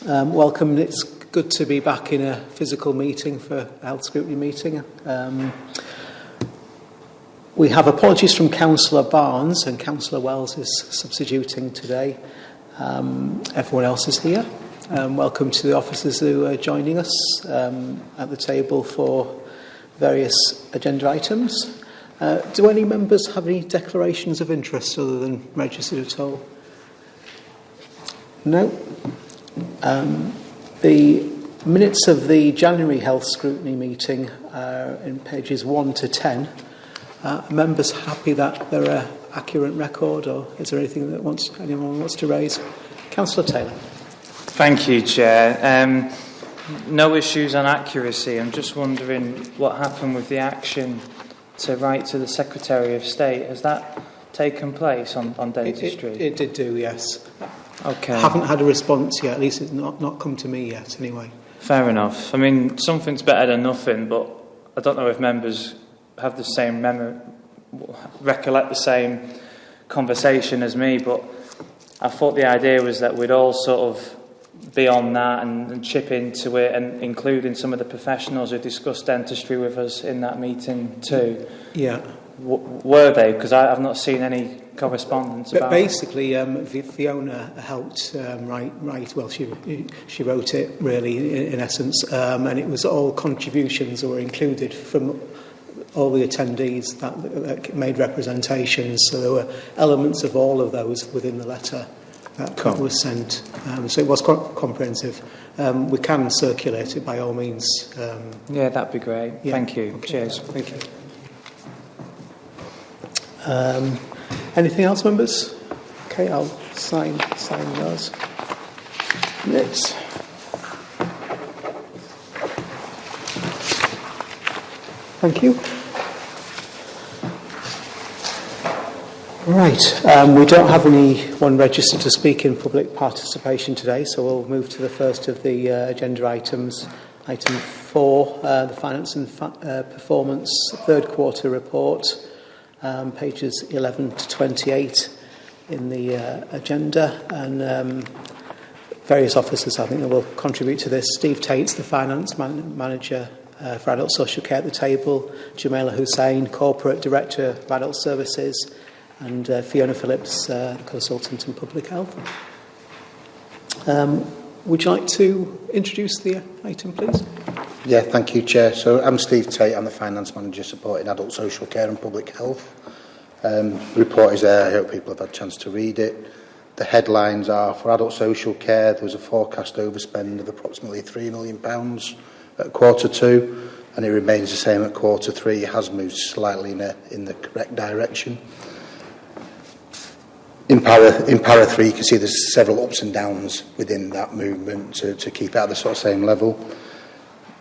Welcome. It's good to be back in a physical meeting for a health scrutiny meeting. We have apologies from Councillor Barnes, and Councillor Wells is substituting today. Everyone else is here. Welcome to the officers who are joining us at the table for various agenda items. Do any members have any declarations of interest other than registered at all? No. The minutes of the January health scrutiny meeting are in pages 1 to 10. Are members happy that they're an accurate record, or is there anything that anyone wants to raise? Councillor Taylor. Thank you, Chair. No issues on accuracy. I'm just wondering what happened with the action to write to the Secretary of State. Has that taken place on Data Street? It did do, yes. Okay. I haven't had a response yet. At least it's not come to me yet, anyway. Fair enough. I mean, something's better than nothing, but I don't know if members have the same recollect the same conversation as me, but I thought the idea was that we'd all sort of be on that and chip into it, and including some of the professionals who discussed dentistry with us in that meeting too. Yeah. Were they? Because I've not seen any correspondence about basically, Fiona helped write. Well, she wrote it really in essence, and it was all contributions that were included from all the attendees that made representations. So there were elements of all of those within the letter that was sent. So it was comprehensive. We can circulate it by all means. Yeah, that'd be great. Yeah. Thank you. Okay. Cheers. Thank you. Anything else, members? Okay, I'll sign those. Minutes. Thank you. Right, we don't have anyone registered to speak in public participation today, so we'll move to the first of the agenda items. Item 4, the Finance and Performance Third Quarter Report, pages 11 to 28 in the agenda, and various officers, I think, that will contribute to this. Steve Tate's the Finance Manager for Adult Social Care at the table, Jamila Hussain, Corporate Director of Adult Services, and Fiona Phillips, Consultant in Public Health. Would you like to introduce the item, please? Yeah, thank you, Chair. So I'm Steve Tate. I'm the Finance Manager supporting Adult Social Care and Public Health. The report is there. I hope people have had a chance to read it. The headlines are, for Adult Social Care, there was a forecast overspend of approximately £3 million at Q2, and it remains the same at Q3. It has moved slightly in the correct direction. In para 3, you can see there's several ups and downs within that movement to keep it at the sort of same level.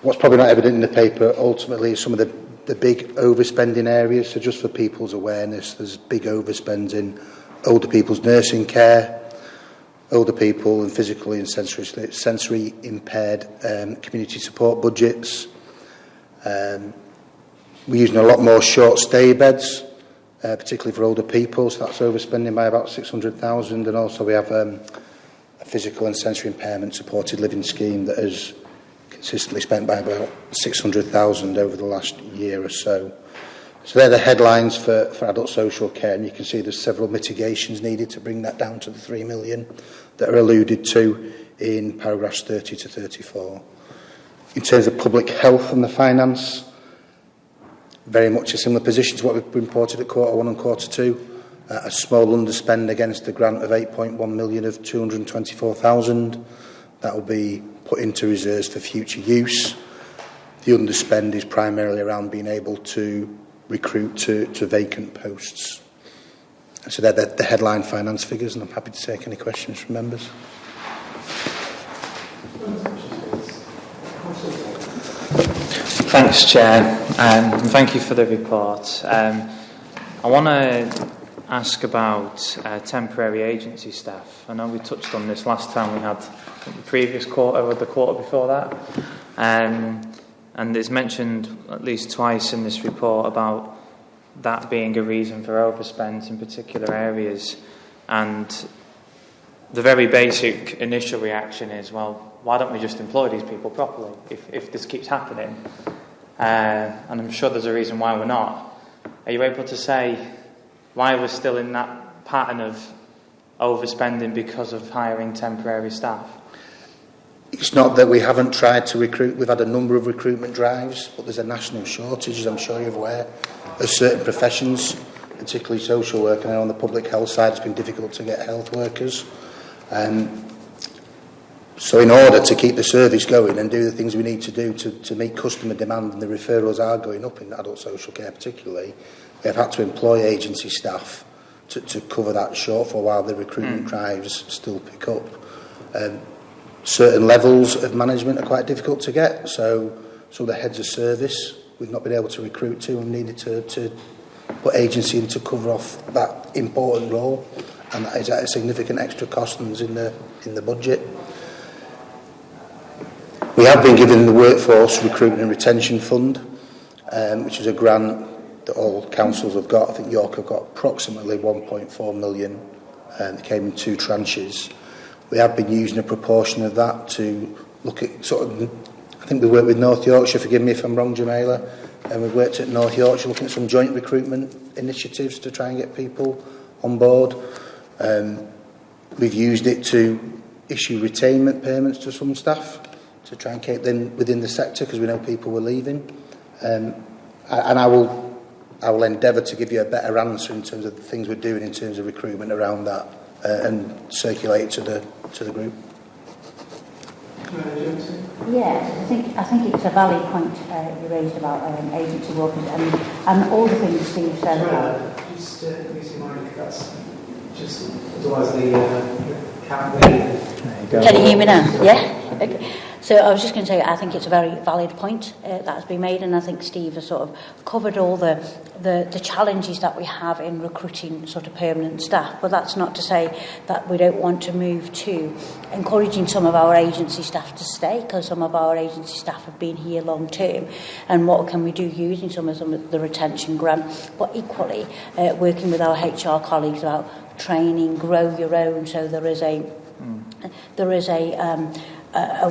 What's probably not evident in the paper, ultimately, is some of the big overspending areas. So just for people's awareness, there's big overspends in older people's nursing care, older people and physically and sensory impaired community support budgets. We're using a lot more short stay beds, particularly for older people, so that's overspending by about 600,000, and also we have a physical and sensory impairment supported living scheme that has consistently spent by about 600,000 over the last year or so. So they're the headlines for adult social care, and you can see there's several mitigations needed to bring that down to the 3 million that are alluded to in paragraphs 30 to 34. In terms of public health and the finance, very much a similar position to what we've reported at Q1 and Q2. A small underspend against the grant of 8.1 million of 224,000. That will be put into reserves for future use. The underspend is primarily around being able to recruit to vacant posts. So they're the headline finance figures, and I'm happy to take any questions from members. Thanks, Chair, and thank you for the report. I want to ask about temporary agency staff. I know we touched on this last time we had the previous quarter or the quarter before that, and it's mentioned at least twice in this report about that being a reason for overspend in particular areas. And the very basic initial reaction is, well, why don't we just employ these people properly if this keeps happening? And I'm sure there's a reason why we're not. Are you able to say why we're still in that pattern of overspending because of hiring temporary staff? It's not that we haven't tried to recruit. We've had a number of recruitment drives, but there's a national shortage, as I'm sure you're aware, of certain professions, particularly social work. And on the public health side, it's been difficult to get health workers. So in order to keep the service going and do the things we need to do to meet customer demand, and the referrals are going up in adult social care particularly, we have had to employ agency staff to cover that shortfall while the recruitment drives still pick up. Certain levels of management are quite difficult to get, so some of the heads of service we've not been able to recruit to and needed to put agency in to cover off that important role, and that is at a significant extra cost and is in the budget. We have been given the Workforce Recruitment and Retention Fund, which is a grant that all councils have got. I think York have got approximately 1.4 million, and it came in 2 tranches. We have been using a proportion of that to look at I think we worked with North Yorkshire, forgive me if I'm wrong, Jamila, and we've worked at North Yorkshire looking at some joint recruitment initiatives to try and get people on board. We've used it to issue retainment payments to some staff to try and keep them within the sector because we know people were leaving. And I will endeavour to give you a better answer in terms of the things we're doing in terms of recruitment around that and circulate it to the group. Yes, I think it's a valid point you raised about agency workers and all the things Steve said about. Just increasing mind, that's just otherwise the campaign. Can you hear me now? Yeah. Okay. So I was just going to say, I think it's a very valid point that has been made, and I think Steve has sort of covered all the challenges that we have in recruiting sort of permanent staff. But that's not to say that we don't want to move to encouraging some of our agency staff to stay, because some of our agency staff have been here long term. And what can we do using some of the retention grant, but equally working with our HR colleagues about training, grow your own, so there is a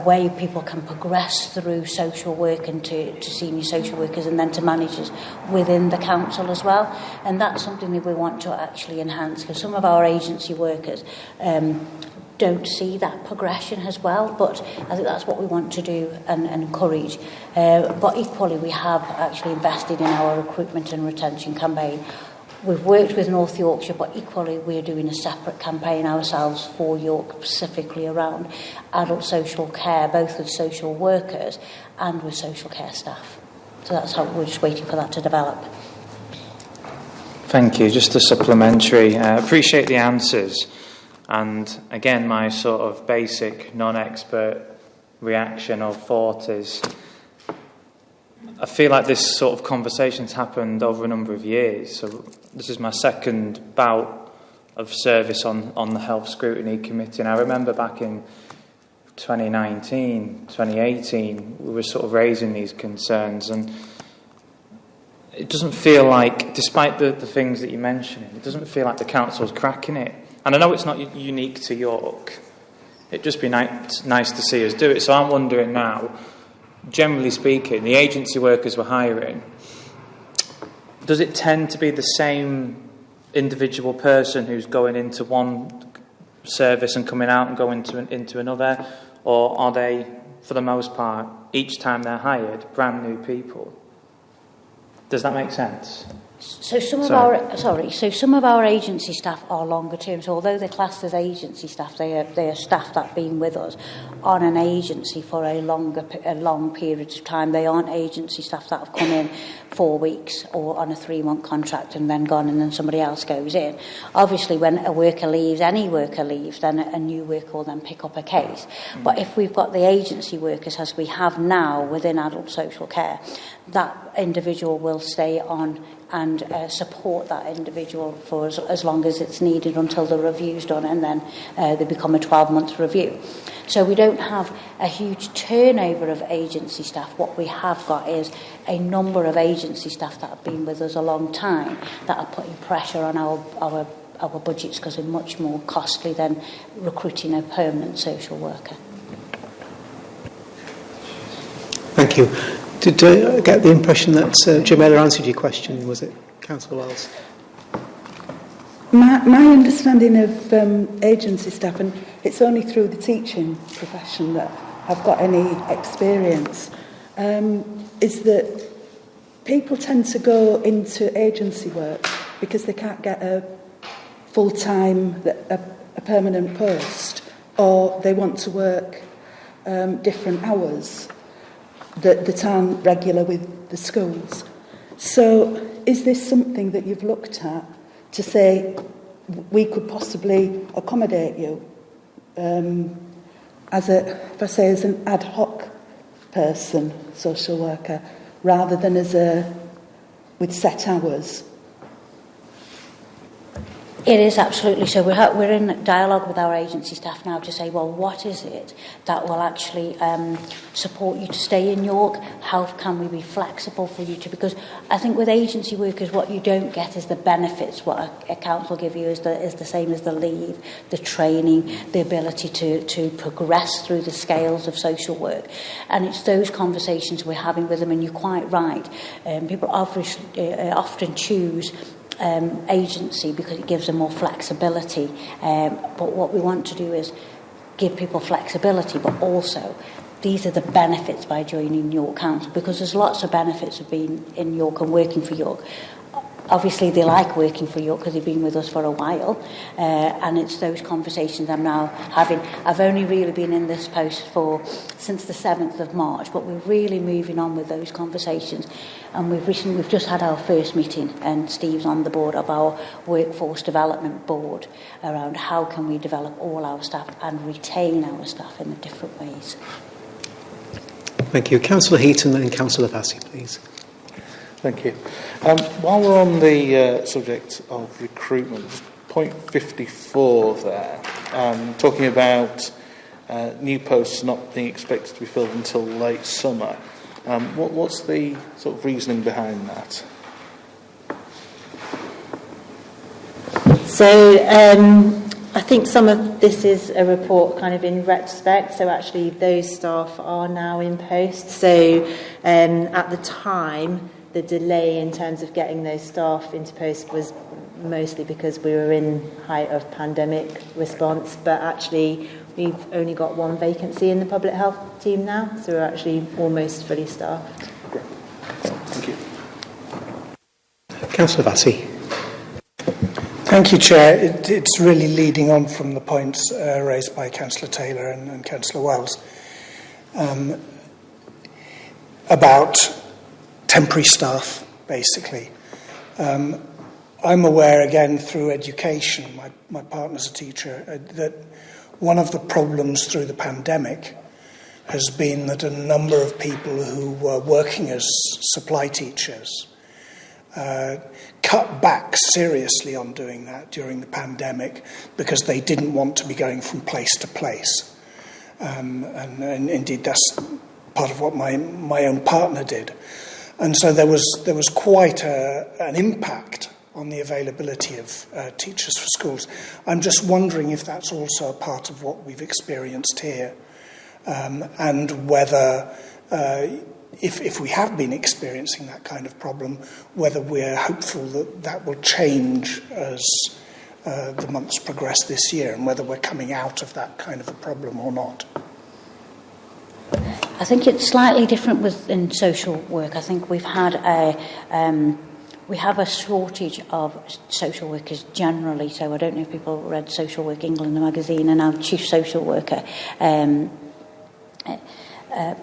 way people can progress through social work and to senior social workers and then to managers within the council as well. And that's something that we want to actually enhance, because some of our agency workers don't see that progression as well, but I think that's what we want to do and encourage. But equally, we have actually invested in our recruitment and retention campaign. We've worked with North Yorkshire, but equally we're doing a separate campaign ourselves for York, specifically around adult social care, both with social workers and with social care staff. So that's how we're just waiting for that to develop. Thank you. Just a supplementary. Appreciate the answers. And again, my sort of basic non-expert reaction or thought is, I feel like this sort of conversation's happened over a number of years. So this is my second bout of service on the Health Scrutiny Committee. And I remember back in 2019, 2018, we were sort of raising these concerns. And it doesn't feel like, despite the things that you mentioned, it doesn't feel like the council's cracking it. And I know it's not unique to York. It'd just be nice to see us do it. So I'm wondering now, generally speaking, the agency workers we're hiring, does it tend to be the same individual person who's going into one service and coming out and going into another? Or are they, for the most part, each time they're hired, brand new people? Does that make sense? So some of our agency staff are longer term. So although they're classed as agency staff, they are staff that have been with us on an agency for a long period of time. They aren't agency staff that have come in 4 weeks or on a 3-month contract and then gone and then somebody else goes in. Obviously, when a worker leaves, any worker leaves, then a new worker will then pick up a case. But if we've got the agency workers, as we have now within adult social care, that individual will stay on and support that individual for as long as it's needed until the review's done, and then they become a 12-month review. So we don't have a huge turnover of agency staff. What we have got is a number of agency staff that have been with us a long time that are putting pressure on our our budgets because they're much more costly than recruiting a permanent social worker. Thank you. Did I get the impression that Jamila answered your question? Was it Councillor Wells? My understanding of agency staff, and it's only through the teaching profession that I've got any experience, is that people tend to go into agency work because they can't get a full-time, a permanent post, or they want to work different hours that aren't regular with the schools. So is this something that you've looked at to say we could possibly accommodate you as an ad hoc person, social worker, rather than with set hours? It is absolutely so. We're in dialogue with our agency staff now to say, well, what is it that will actually support you to stay in York? How can we be flexible for you to? Because I think with agency workers, what you don't get is the benefits. What a council give you is the same as the leave, the training, the ability to progress through the scales of social work. And it's those conversations we're having with them. And you're quite right. People often choose agency because it gives them more flexibility, but what we want to do is give people flexibility, but also these are the benefits by joining York Council, because there's lots of benefits of being in York and working for York. Obviously they like working for York because they've been with us for a while, and it's those conversations I'm now having. I've only really been in this post since the 7th of March, but we're really moving on with those conversations, and we've just had our first meeting, and Steve's on the board of our workforce development board around how can we develop all our staff and retain our staff in the different ways. Thank you. Councillor Heaton and Councillor Vassy, please. Thank you. While we're on the subject of recruitment, point 54 there, talking about new posts not being expected to be filled until late summer. What's the sort of reasoning behind that? So I think some of this is a report kind of in retrospect. So actually those staff are now in post. So at the time, the delay in terms of getting those staff into post was mostly because we were in height of pandemic response, but actually we've only got one vacancy in the public health team now, so we're actually almost fully staffed. Great. Thank you. Councillor Vassy. Thank you, Chair. It's really leading on from the points raised by Councillor Taylor and Councillor Wells about temporary staff, basically. I'm aware, again, through education, my partner's a teacher, that one of the problems through the pandemic has been that a number of people who were working as supply teachers cut back seriously on doing that during the pandemic because they didn't want to be going from place to place. And indeed, that's part of what my own partner did. And so there was quite an impact on the availability of teachers for schools. I'm just wondering if that's also a part of what we've experienced here, and whether, if we have been experiencing that kind of problem, whether we're hopeful that will change as the months progress this year, and whether we're coming out of that kind of a problem or not. I think it's slightly different within social work. I think we've had we have a shortage of social workers generally. So I don't know if people read Social Work England, the magazine, and our chief social worker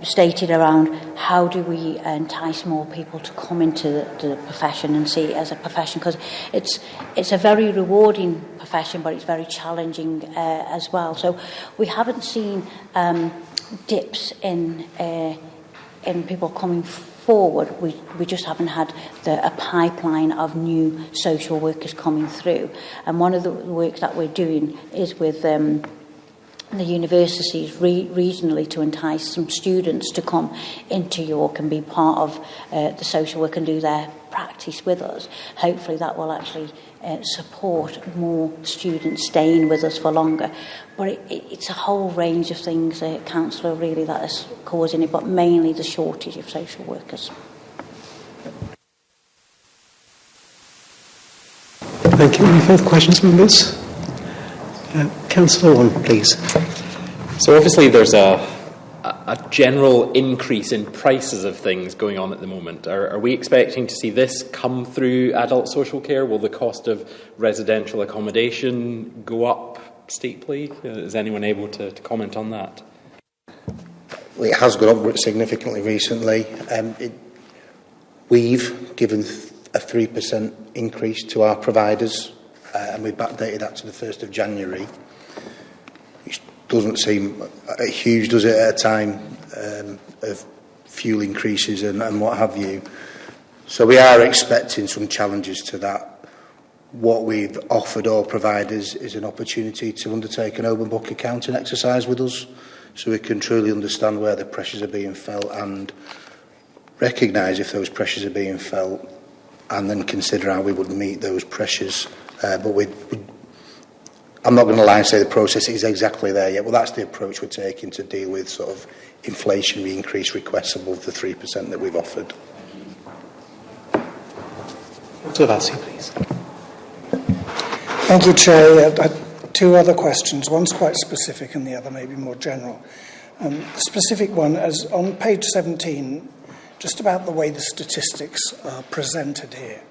stated around how do we entice more people to come into the profession and see it as a profession, because it's a very rewarding profession, but it's very challenging as well. So we haven't seen dips in people coming forward. We just haven't had a pipeline of new social workers coming through. And one of the work that we're doing is with the universities regionally to entice some students to come into York and be part of the social work and do their practice with us. Hopefully that will actually support more students staying with us for longer. But it's a whole range of things, Councillor, really, that is causing it, but mainly the shortage of social workers. Thank you. Any further questions, members? Councillor Owen, please. So obviously there's a general increase in prices of things going on at the moment. Are we expecting to see this come through adult social care? Will the cost of residential accommodation go up steeply? Is anyone able to comment on that? Well, it has gone up significantly recently. We've given a 3% increase to our providers, and we backdated that to the 1st of January. Which doesn't seem huge, does it, at a time of fuel increases and what have you. So we are expecting some challenges to that. What we've offered all providers is an opportunity to undertake an open book accounting exercise with us, so we can truly understand where the pressures are being felt and recognise if those pressures are being felt, and then consider how we would meet those pressures. But I'm not going to lie and say the process is exactly there yet. Well, that's the approach we're taking to deal with sort of inflationary increase requests above the 3% that we've offered. Dr. Vassi, please. Thank you, Chair. Two other questions. One's quite specific and the other maybe more general. The specific one is on page 17, just about the way the statistics are presented here.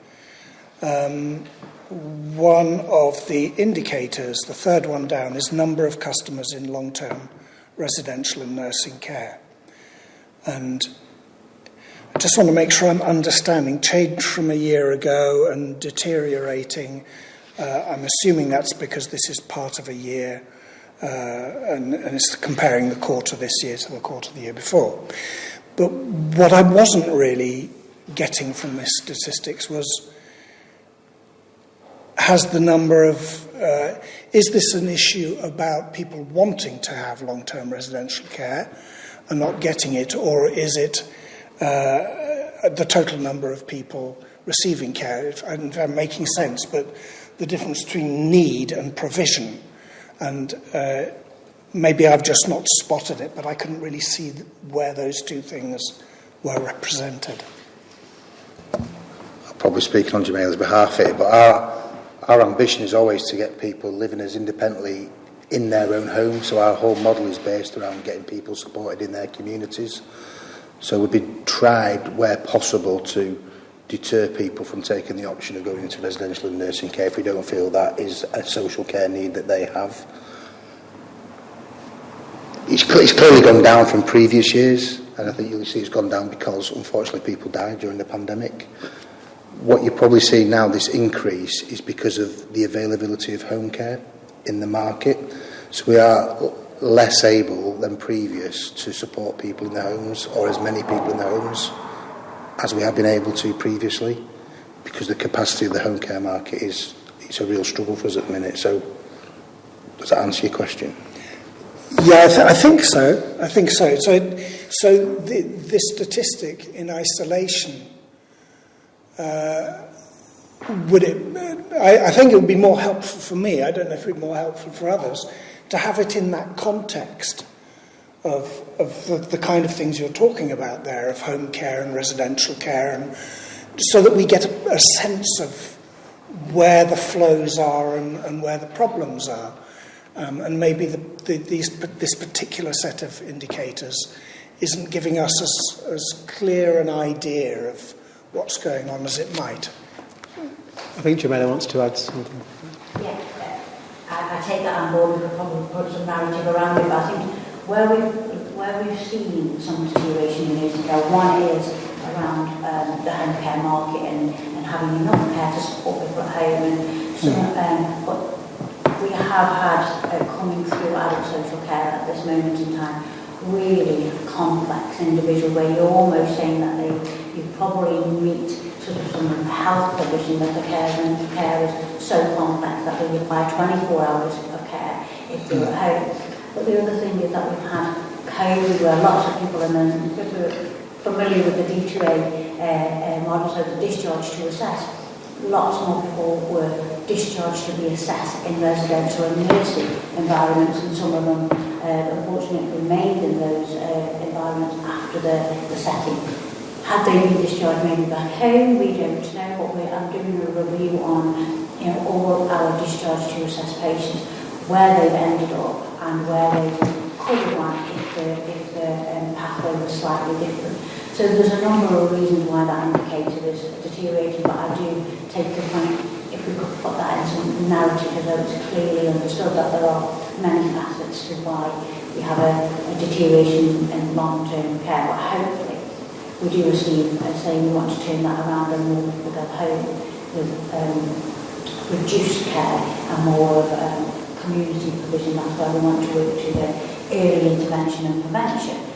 One of the indicators, the third one down, is number of customers in long-term residential and nursing care. And I just want to make sure I'm understanding. Change from a year ago and deteriorating. I'm assuming that's because this is part of a year and it's comparing the quarter this year to the quarter the year before. But what I wasn't really getting from this statistics was, has the number of, is this an issue about people wanting to have long-term residential care and not getting it, or is it the total number of people receiving care? If I'm making sense, but the difference between need and provision. And maybe I've just not spotted it, but I couldn't really see where those two things were represented. I'm probably speaking on Jamaila's behalf here, but our ambition is always to get people living as independently in their own homes. So our whole model is based around getting people supported in their communities. So we've been tried, where possible, to deter people from taking the option of going into residential and nursing care if we don't feel that is a social care need that they have. It's clearly gone down from previous years, and I think you'll see it's gone down because, unfortunately, people died during the pandemic. What you're probably seeing now, this increase, is because of the availability of home care in the market. So we are less able than previous to support people in their homes, or as many people in their homes as we have been able to previously, because the capacity of the home care market it's a real struggle for us at the minute. So does that answer your question? Yeah, I think so. I think so. So this statistic in isolation, would it? I think it would be more helpful for me. I don't know if it would be more helpful for others to have it in that context of the kind of things you're talking about there, of home care and residential care, and so that we get a sense of where the flows are and where the problems are. And maybe this particular set of indicators isn't giving us as clear an idea of what's going on as it might. I think Jamila wants to add something. Yeah, I take that on board. We could probably put some narrative around it, but I think where we've seen some deterioration in nursing care, one is around the home care market and having enough care to support people at home, and but we have had coming through adult social care at this moment in time really complex individuals where you're almost saying that you probably meet sort of some health provision that the care is so complex that they require 24 hours of care if they're at home. But the other thing is that we've had COVID, where lots of people, and then because we're familiar with the D2A model, so the Discharge To Assess, lots more people were discharged to be assessed in residential and nursing environments, and some of them unfortunately remained in those environments after the setting. Had they been discharged maybe back home, we don't know, but I'm doing a review on all our Discharge To Assess patients, where they've ended up and where they could have gone if the pathway was slightly different. So there's a number of reasons why that indicator is deteriorating, but I do take the point, if we could put that in some narrative, as though it's clearly understood that there are many facets to why we have a deterioration in long-term care, but hopefully we do receive, saying we want to turn that around and more people go home with reduced care and more of community provision. That's why we want to work to the early intervention and prevention.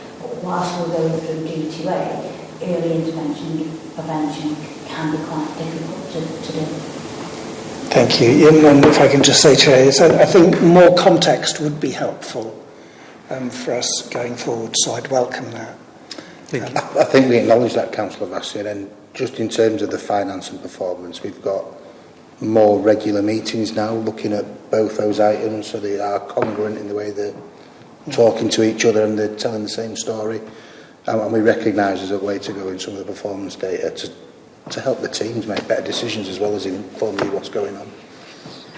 Whilst we're going through D2A, early intervention and prevention can be quite difficult to do. Thank you. And if I can just say, Chair, I think more context would be helpful for us going forward, so I'd welcome that. I think we acknowledge that, Councillor Vassir, and just in terms of the finance and performance, we've got more regular meetings now looking at both those items, so they are congruent in the way they're talking to each other and they're telling the same story, and we recognise there's a way to go in some of the performance data to help the teams make better decisions as well as inform you what's going on.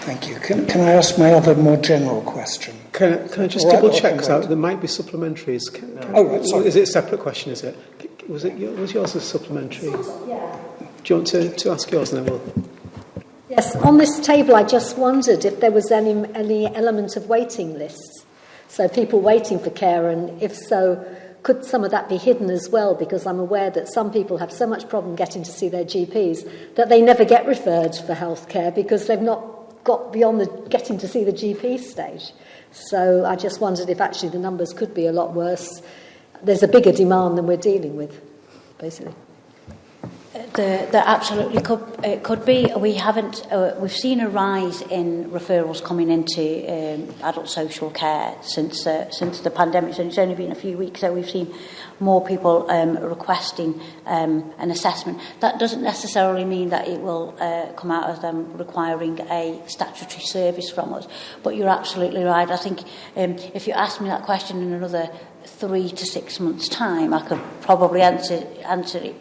Thank you. Can I ask my other more general question? Can I just double check, because there might be supplementaries. Right, sorry. Is it a separate question, is it? Was yours a supplementary? Yeah. Do you want to ask yours and then we'll... Yes, on this table I just wondered if there was any element of waiting lists. So people waiting for care, and if so, could some of that be hidden as well? Because I'm aware that some people have so much problem getting to see their GPs that they never get referred for health care because they've not got beyond the getting to see the GP stage. So I just wondered if actually the numbers could be a lot worse. There's a bigger demand than we're dealing with, basically. There absolutely could be. We've seen a rise in referrals coming into adult social care since the pandemic. So it's only been a few weeks, so we've seen more people requesting an assessment. That doesn't necessarily mean that it will come out as them requiring a statutory service from us. But you're absolutely right. I think if you ask me that question in another 3 to 6 months' time, I could probably answer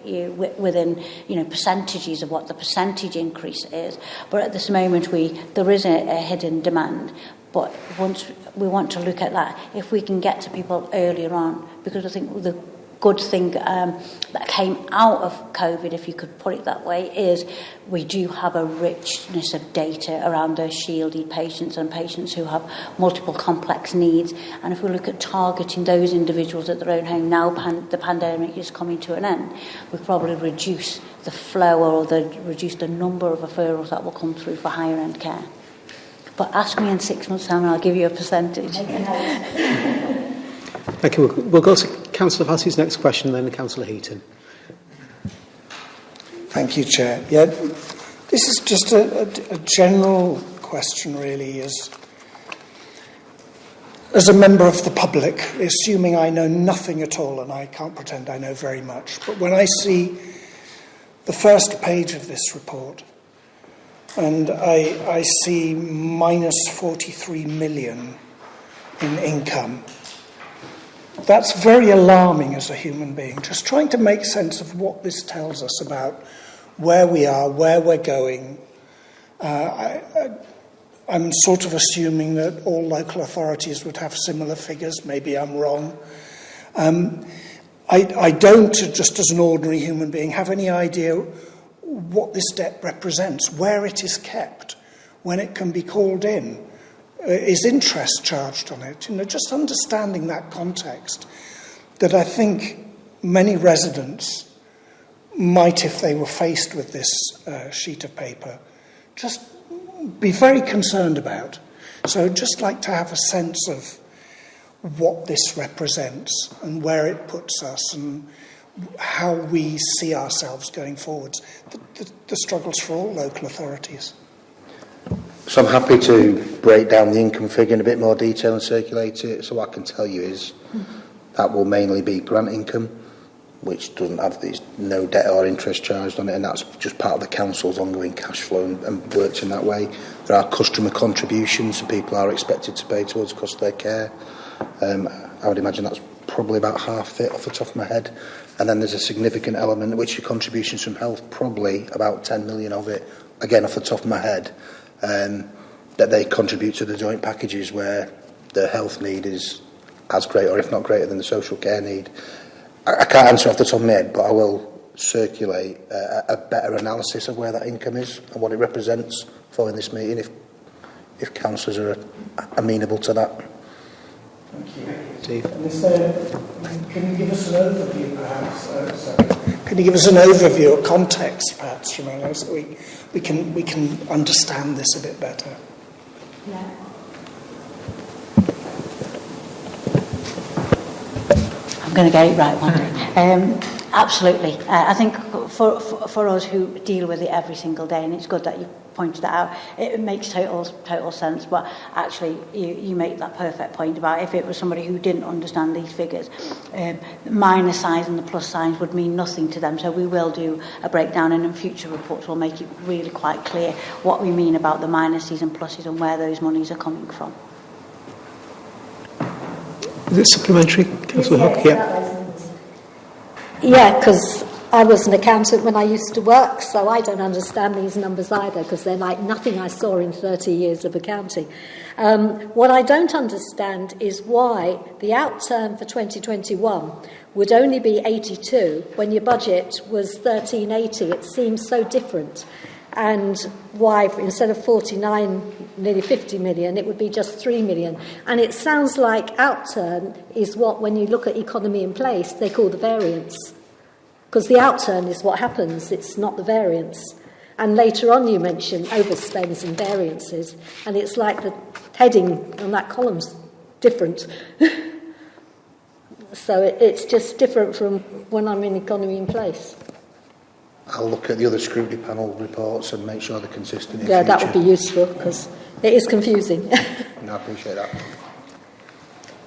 you within percentages of what the percentage increase is. But at this moment, there is a hidden demand. But once we want to look at that, if we can get to people earlier on, because I think the good thing that came out of COVID, if you could put it that way, is we do have a richness of data around those shielded patients and patients who have multiple complex needs. And if we look at targeting those individuals at their own home, now the pandemic is coming to an end, we probably reduce the flow or reduce the number of referrals that will come through for higher end care. But ask me in 6 months' time and I'll give you a percentage. Thank you. We'll go to Councillor Vassey's next question, then Councillor Heaton. Thank you, Chair. Yeah, this is just a general question, really, as a member of the public, assuming I know nothing at all, and I can't pretend I know very much, but when I see the first page of this report, and I see minus 43 million in income, that's very alarming as a human being. Just trying to make sense of what this tells us about where we are, where we're going. I'm sort of assuming that all local authorities would have similar figures. Maybe I'm wrong. I don't, just as an ordinary human being, have any idea what this debt represents, where it is kept, when it can be called in. Is interest charged on it? Just understanding that context, that I think many residents might, if they were faced with this sheet of paper, just be very concerned about. So I'd just like to have a sense of what this represents and where it puts us and how we see ourselves going forwards. The struggles for all local authorities. So I'm happy to break down the income figure in a bit more detail and circulate it. So what I can tell you is that will mainly be grant income, which doesn't have these no debt or interest charged on it, and that's just part of the council's ongoing cash flow and works in that way. There are customer contributions, so people are expected to pay towards the cost of their care. I would imagine that's probably about half it off the top of my head. And then there's a significant element, which are contributions from health, probably about 10 million of it, again off the top of my head, that they contribute to the joint packages where the health need is as great or if not greater than the social care need. I can't answer off the top of my head, but I will circulate a better analysis of where that income is and what it represents following this meeting, if councillors are amenable to that. Thank you. Steve. Can you give us an overview, perhaps? Can you give us an overview or context, perhaps, Ramona, so we can understand this a bit better? Yeah. I'm going to get it right one day. Absolutely. I think for us who deal with it every single day, and it's good that you pointed that out, it makes total sense. But actually, you make that perfect point about if it was somebody who didn't understand these figures, the minus signs and the plus signs would mean nothing to them. So we will do a breakdown, and in future reports we'll make it really quite clear what we mean about the minuses and pluses and where those monies are coming from. Is it supplementary, Councillor Hook? Yeah, because I was an accountant when I used to work, so I don't understand these numbers either, because they're like nothing I saw in 30 years of accounting. What I don't understand is why the outturn for 2021 would only be 82 when your budget was 1380. It seems so different. And why, instead of 49, nearly 50 million, it would be just 3 million. And it sounds like outturn is what, when you look at economy in place, they call the variance. Because the outturn is what happens, it's not the variance. And later on you mention overspends and variances, and it's like the heading on that column's different. So it's just different from when I'm in economy in place. I'll look at the other scrutiny panel reports and make sure they're consistent in Yeah, future. that would be useful, because it is confusing. No, I appreciate that.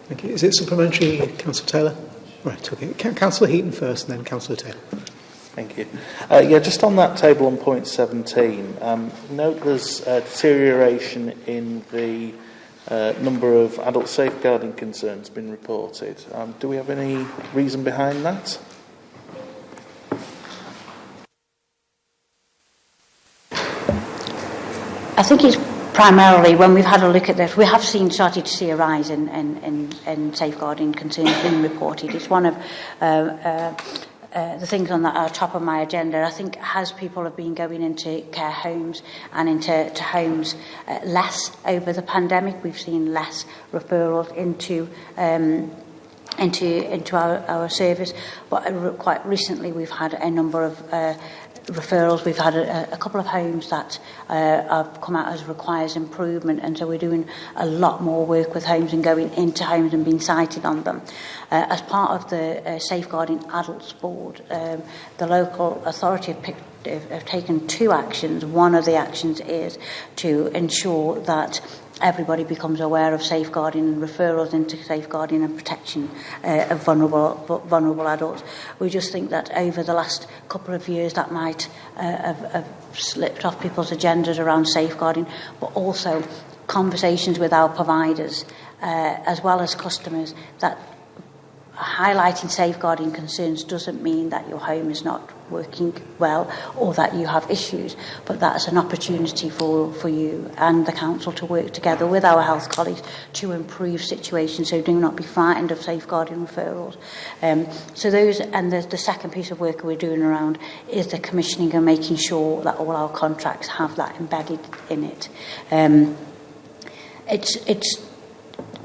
Thank you. Is it supplementary, Councillor Taylor? Right, okay. Councillor Heaton first, and then Councillor Taylor. Thank you. Yeah, just on that table on point 17, note there's deterioration in the number of adult safeguarding concerns been reported. Do we have any reason behind that? I think it's primarily when we've had a look at this, we have started to see a rise in safeguarding concerns being reported. It's one of the things on that top of my agenda. I think as people have been going into care homes and into homes less over the pandemic, we've seen less referrals into our service. But quite recently, we've had a number of referrals. We've had a couple of homes that have come out as requires improvement, and so we're doing a lot more work with homes and going into homes and being cited on them. As part of the Safeguarding Adults Board, the local authority have taken two actions. One of the actions is to ensure that everybody becomes aware of safeguarding and referrals into safeguarding and protection of vulnerable adults. We just think that over the last couple of years that might have slipped off people's agendas around safeguarding, but also conversations with our providers as well as customers, that highlighting safeguarding concerns doesn't mean that your home is not working well or that you have issues, but that's an opportunity for you and the council to work together with our health colleagues to improve situations, so do not be frightened of safeguarding referrals. So those, and the second piece of work we're doing around is the commissioning and making sure that all our contracts have that embedded in it.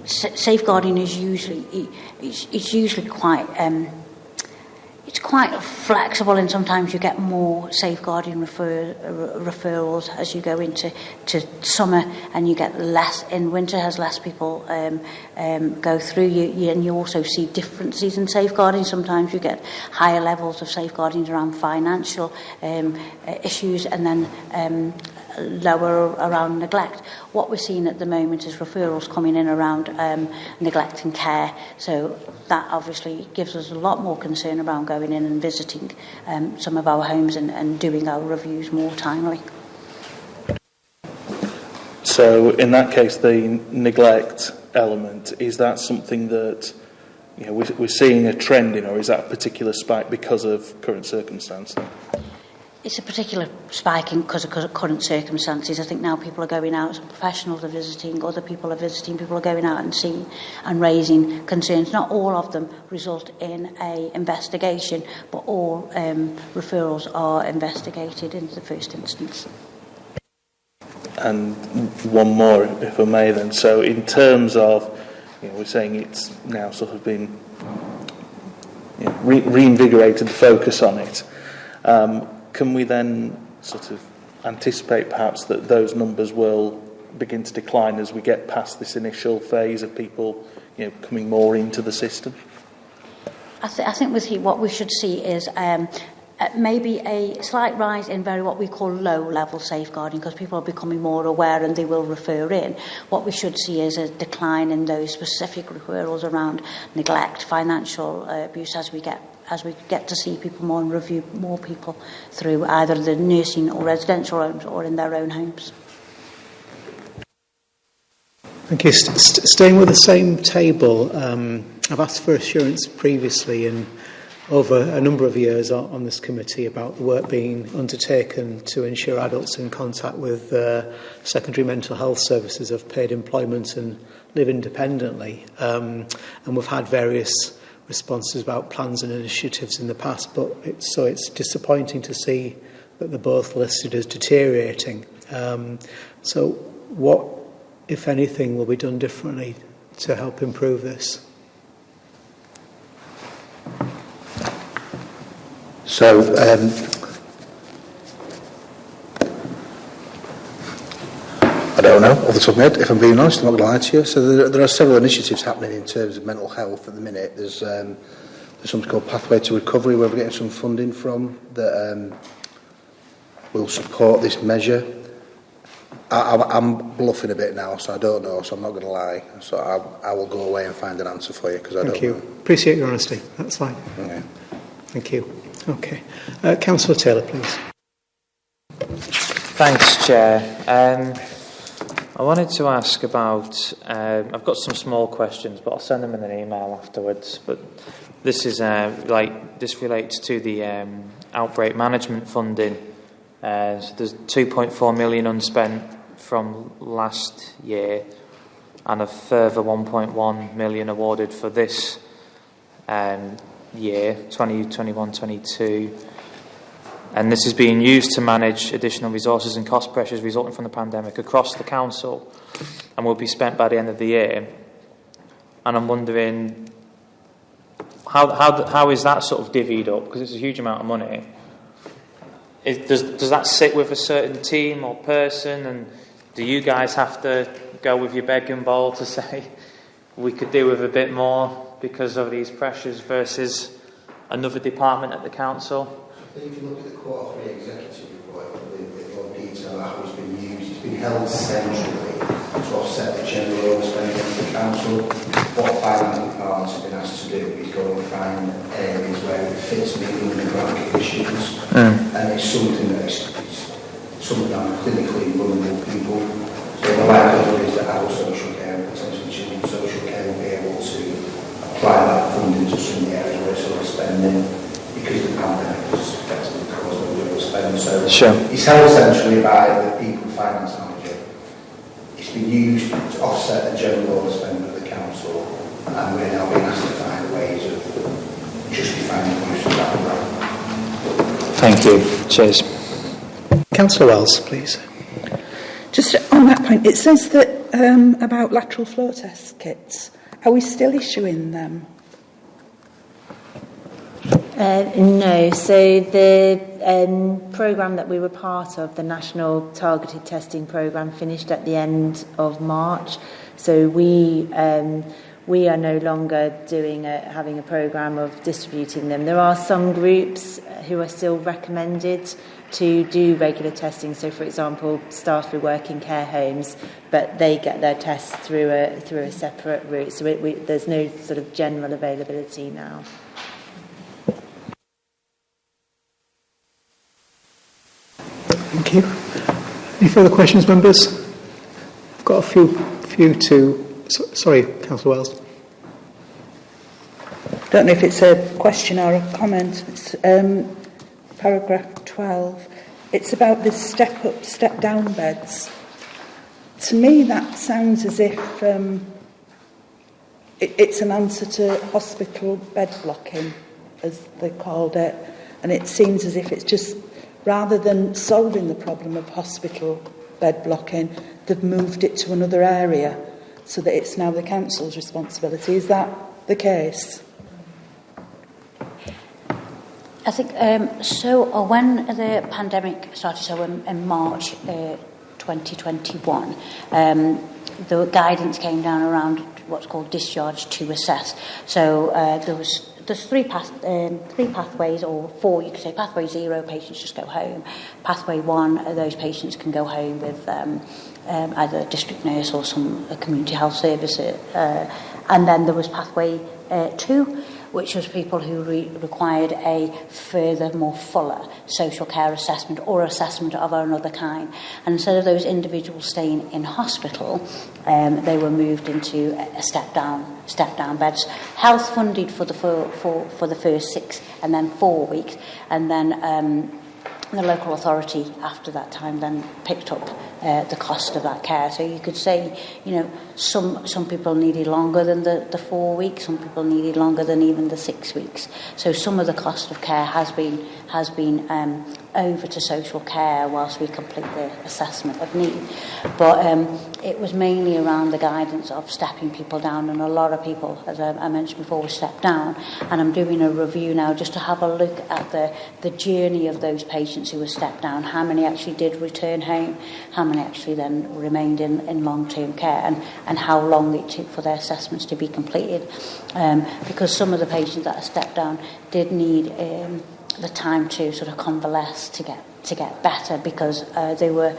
Safeguarding is usually quite it's quite flexible, and sometimes you get more safeguarding referrals as you go into summer, and you get less in winter as less people go through. And you also see differences in safeguarding. Sometimes you get higher levels of safeguarding around financial issues, and then lower around neglect. What we're seeing at the moment is referrals coming in around neglect and care. So that obviously gives us a lot more concern around going in and visiting some of our homes and doing our reviews more timely. So in that case, the neglect element, is that something that we're seeing a trend in, or is that a particular spike because of current circumstances? It's a particular spike because of current circumstances. I think now people are going out, some professionals are visiting, other people are visiting, people are going out and seeing and raising concerns. Not all of them result in an investigation, but all referrals are investigated in the first instance. And one more, if I may then. So in terms of, we're saying it's now sort of been reinvigorated the focus on it. Can we then sort of anticipate perhaps that those numbers will begin to decline as we get past this initial phase of people coming more into the system? I think what we should see is maybe a slight rise in what we call low-level safeguarding, because people are becoming more aware and they will refer in. What we should see is a decline in those specific referrals around neglect, financial abuse, as we get to see people more and review more people through either the nursing or residential homes or in their own homes. Thank you. Staying with the same table, I've asked for assurance previously and over a number of years on this committee about the work being undertaken to ensure adults in contact with secondary mental health services have paid employment and live independently. And we've had various responses about plans and initiatives in the past, but it's disappointing to see that they're both listed as deteriorating. So what, if anything, will be done differently to help improve this? So, I don't know, off the top of my head, if I'm being honest, I'm not going to lie to you. So there are several initiatives happening in terms of mental health at the minute. There's something called Pathway to Recovery, where we're getting some funding from that will support this measure. I'm bluffing a bit now, so I don't know, so I'm not going to lie. So I will go away and find an answer for you, because I don't know. Thank you. Appreciate your honesty. That's fine. Okay. Thank you. Okay. Councillor Taylor, please. Thanks, Chair. I wanted to ask about, I've got some small questions, but I'll send them in an email afterwards. But this is this relates to the outbreak management funding. So there's 2.4 million unspent from last year, and a further 1.1 million awarded for this year, 2021-22. And this is being used to manage additional resources and cost pressures resulting from the pandemic across the council, and will be spent by the end of the year. And I'm wondering, how is that sort of divvied up? Because it's a huge amount of money. Does that sit with a certain team or person? And do you guys have to go with your begging bowl to say we could do with a bit more because of these pressures versus another department at the council? I think if you look at the Q3 executive report, with more detail how it's been used, it's been held centrally to offset the general overspending of the council. What finance departments have been asked to do is go and find areas where it fits within the grant conditions, and it's something that's something that clinically vulnerable people. So the likelihood is that our social care, potentially children's social care, will be able to apply that funding to some areas where it's overspending, because the pandemic has effectively caused a little spending. So sure. It's held essentially by the people finance manager. It's been used to offset the general overspending of the council, and we're now being asked to find ways of justifying the use of that grant. Thank you. Cheers. Councillor Wells, please. Just on that point, it says that about lateral flow test kits. Are we still issuing them? No. So the programme that we were part of, the National Targeted Testing Programme, finished at the end of March. So we we are no longer having a programme of distributing them. There are some groups who are still recommended to do regular testing. So, for example, staff who work in care homes, but they get their tests through a separate route. So there's no sort of general availability now. Thank you. Any further questions, members? I've got a few to... Sorry, Councillor Wells. I don't know if it's a question or a comment. It's paragraph 12. It's about the step-up, step-down beds. To me, that sounds as if it's an answer to hospital bed blocking, as they called it. And it seems as if it's just, rather than solving the problem of hospital bed blocking, they've moved it to another area so that it's now the council's responsibility. Is that the case? I think so. When the pandemic started, so in March 2021, the guidance came down around what's called Discharge To Assess. So there's three pathways, or four, you could say. Pathway 0, patients just go home. Pathway 1, those patients can go home with either a district nurse or some community health services. And then there was pathway 2, which was people who required a further, more fuller social care assessment or assessment of another kind. And instead of those individuals staying in hospital, they were moved into a step-down beds. Health funded for the first 6 and then 4 weeks, and then the local authority after that time then picked up the cost of that care. So you could say, some people needed longer than the 4 weeks, some people needed longer than even the 6 weeks. So some of the cost of care has been over to social care whilst we complete the assessment of need. But it was mainly around the guidance of stepping people down, and a lot of people, as I mentioned before, were stepped down. And I'm doing a review now just to have a look at the journey of those patients who were stepped down, how many actually did return home, how many actually then remained in long-term care, and how long it took for their assessments to be completed. Because some of the patients that are stepped down did need the time to sort of convalesce to get better, because they were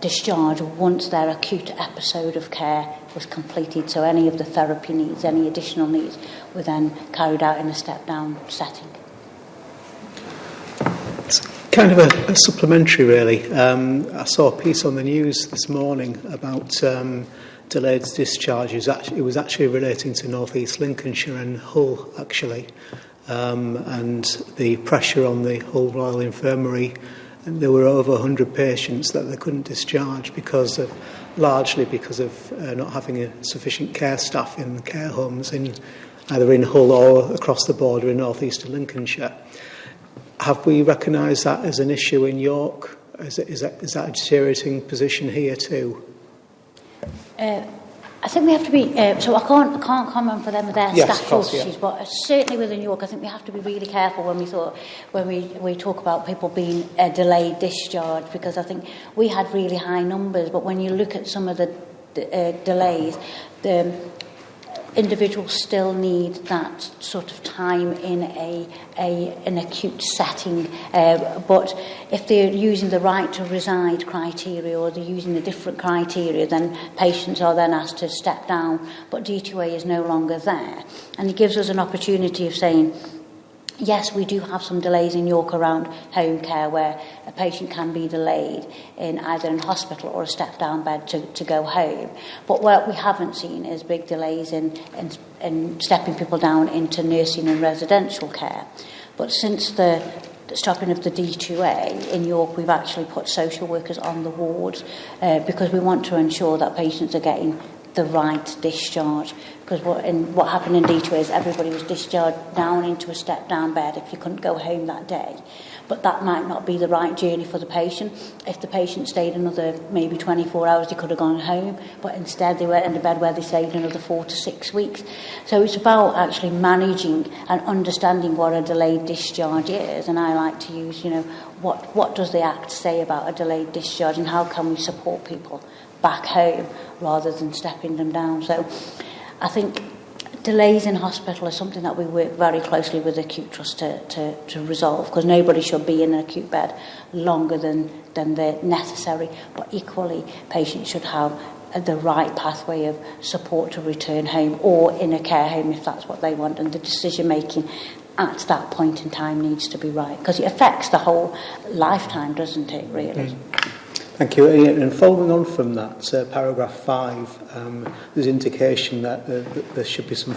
discharged once their acute episode of care was completed. So any of the therapy needs, any additional needs, were then carried out in a step-down setting. It's kind of a supplementary, really. I saw a piece on the news this morning about delayed discharges. It was actually relating to North East Lincolnshire and Hull, actually. And the pressure on the Hull Royal Infirmary, and there were over 100 patients that they couldn't discharge largely because of not having sufficient care staff in the care homes either in Hull or across the border in North East Lincolnshire. Have we recognised that as an issue in York? Is that a deteriorating position here too? I think we have to be, so I can't comment for them with their staff shortages, but certainly within York, I think we have to be really careful when we talk about people being delayed discharge, because I think we had really high numbers, but when you look at some of the delays, the individuals still need that sort of time in an acute setting, but if they're using the right to reside criteria, or they're using a different criteria, then patients are then asked to step down, but D2A is no longer there. And it gives us an opportunity of saying, yes, we do have some delays in York around home care, where a patient can be delayed in either in hospital or a step-down bed to go home. But what we haven't seen is big delays in stepping people down into nursing and residential care. But since the stopping of the D2A in York, we've actually put social workers on the wards because we want to ensure that patients are getting the right discharge. Because what happened in D2A is everybody was discharged down into a step-down bed if you couldn't go home that day. But that might not be the right journey for the patient. If the patient stayed another maybe 24 hours, they could have gone home, but instead they went in the bed where they stayed another 4 to 6 weeks. So it's about actually managing and understanding what a delayed discharge is. And I like to use, what does the Act say about a delayed discharge, and how can we support people back home rather than stepping them down. So I think delays in hospital are something that we work very closely with the acute trust to resolve, because nobody should be in an acute bed longer than they're necessary, but equally patients should have the right pathway of support to return home or in a care home if that's what they want, and the decision making at that point in time needs to be right, because it affects the whole lifetime, doesn't it, really? Thank you. And following on from that, paragraph 5, there's indication that there should be some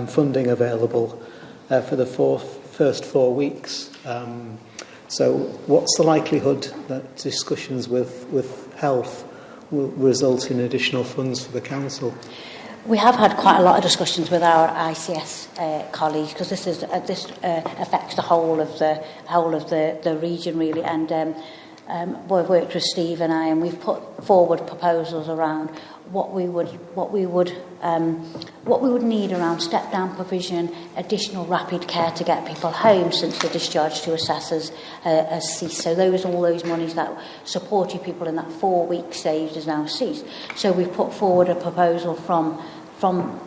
funding available for the first 4 weeks. So what's the likelihood that discussions with health will result in additional funds for the council? We have had quite a lot of discussions with our ICS colleagues, because this affects the whole of the region really, and we've worked with Steve and I, and we've put forward proposals around what we would need around step down provision, additional rapid care to get people home since the Discharge To Assess has ceased. So all those monies that supported people in that 4 week stage has now ceased. So we've put forward a proposal from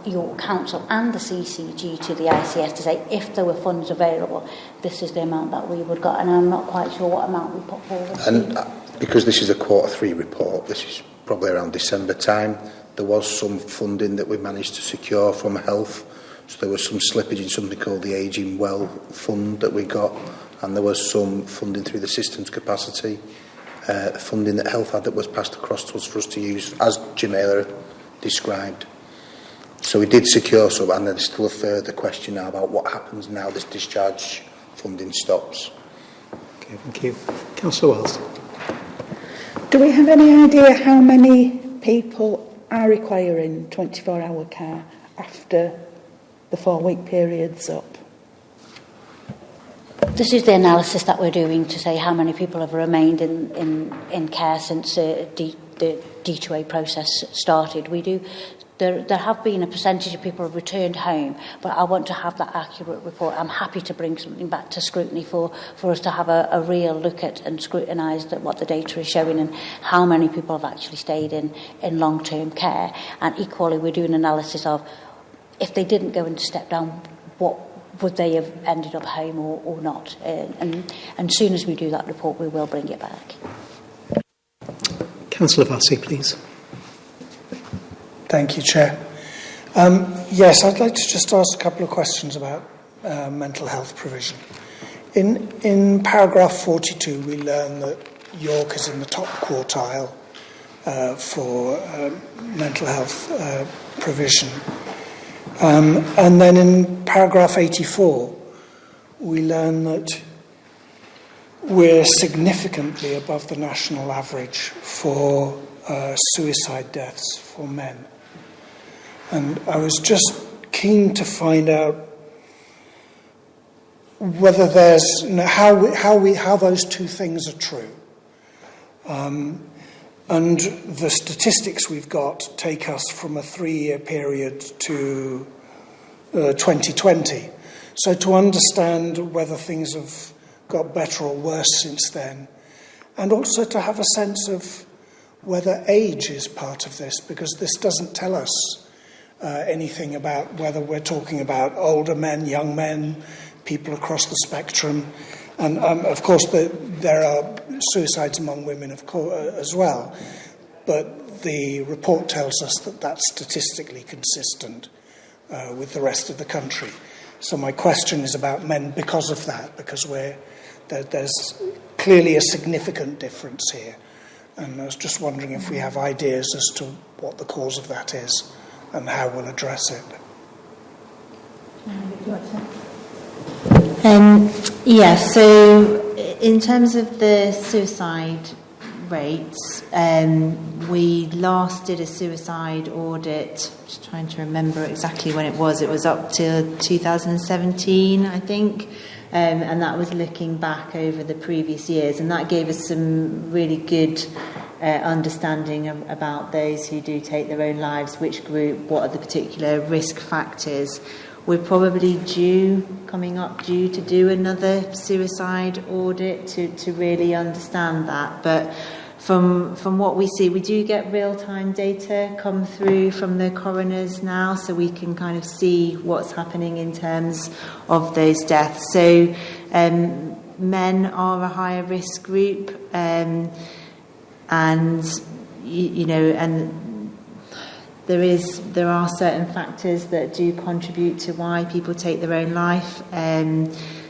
York Council and the CCG to the ICS to say if there were funds available, this is the amount that we would got, and I'm not quite sure what amount we put forward. And because this is a Q3 report, this is probably around December time, there was some funding that we managed to secure from health. So there was some slippage in something called the Ageing Well Fund that we got, and there was some funding through the systems capacity funding that health had that was passed across to us for us to use, as Jamila described. So we did secure some, and there's still a further question now about what happens now this discharge funding stops. Okay, thank you. Councillor Wells. Do we have any idea how many people are requiring 24-hour care after the 4 week period's up? This is the analysis that we're doing to say how many people have remained in care since the D2A process started. There have been a percentage of people who have returned home, but I want to have that accurate report. I'm happy to bring something back to Scrutiny for us to have a real look at and scrutinise what the data is showing and how many people have actually stayed in long-term care. And equally, we're doing analysis of if they didn't go into step down, what would they have ended up home or not? And as soon as we do that report, we will bring it back. Councillor Vassy, please. Thank you, Chair. Yes, I'd like to just ask a couple of questions about mental health provision. In paragraph 42, we learn that York is in the top quartile for mental health provision. And then in paragraph 84, we learn that we're significantly above the national average for suicide deaths for men. And I was just keen to find out whether there's how those two things are true. And the statistics we've got take us from a 3-year period to 2020. So to understand whether things have got better or worse since then, and also to have a sense of whether age is part of this, because this doesn't tell us anything about whether we're talking about older men, young men, people across the spectrum. And of course, there are suicides among women, of course, as well. But the report tells us that that's statistically consistent with the rest of the country. So my question is about men because of that, because there's clearly a significant difference here. And I was just wondering if we have ideas as to what the cause of that is and how we'll address it. So in terms of the suicide rates, we last did a suicide audit, just trying to remember exactly when it was up to 2017, I think. And that was looking back over the previous years, and that gave us some really good understanding about those who do take their own lives, which group, what are the particular risk factors. We're probably coming up due to do another suicide audit to really understand that. But from what we see, we do get real-time data come through from the coroners now, so we can kind of see what's happening in terms of those deaths. So men are a higher risk group, and you know, and there are certain factors that do contribute to why people take their own life.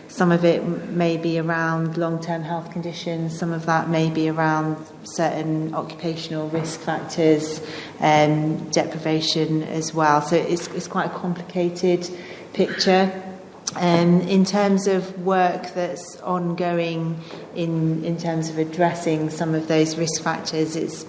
Some of it may be around long-term health conditions, some of that may be around certain occupational risk factors, deprivation as well. So it's quite a complicated picture. In terms of work that's ongoing in terms of addressing some of those risk factors, it's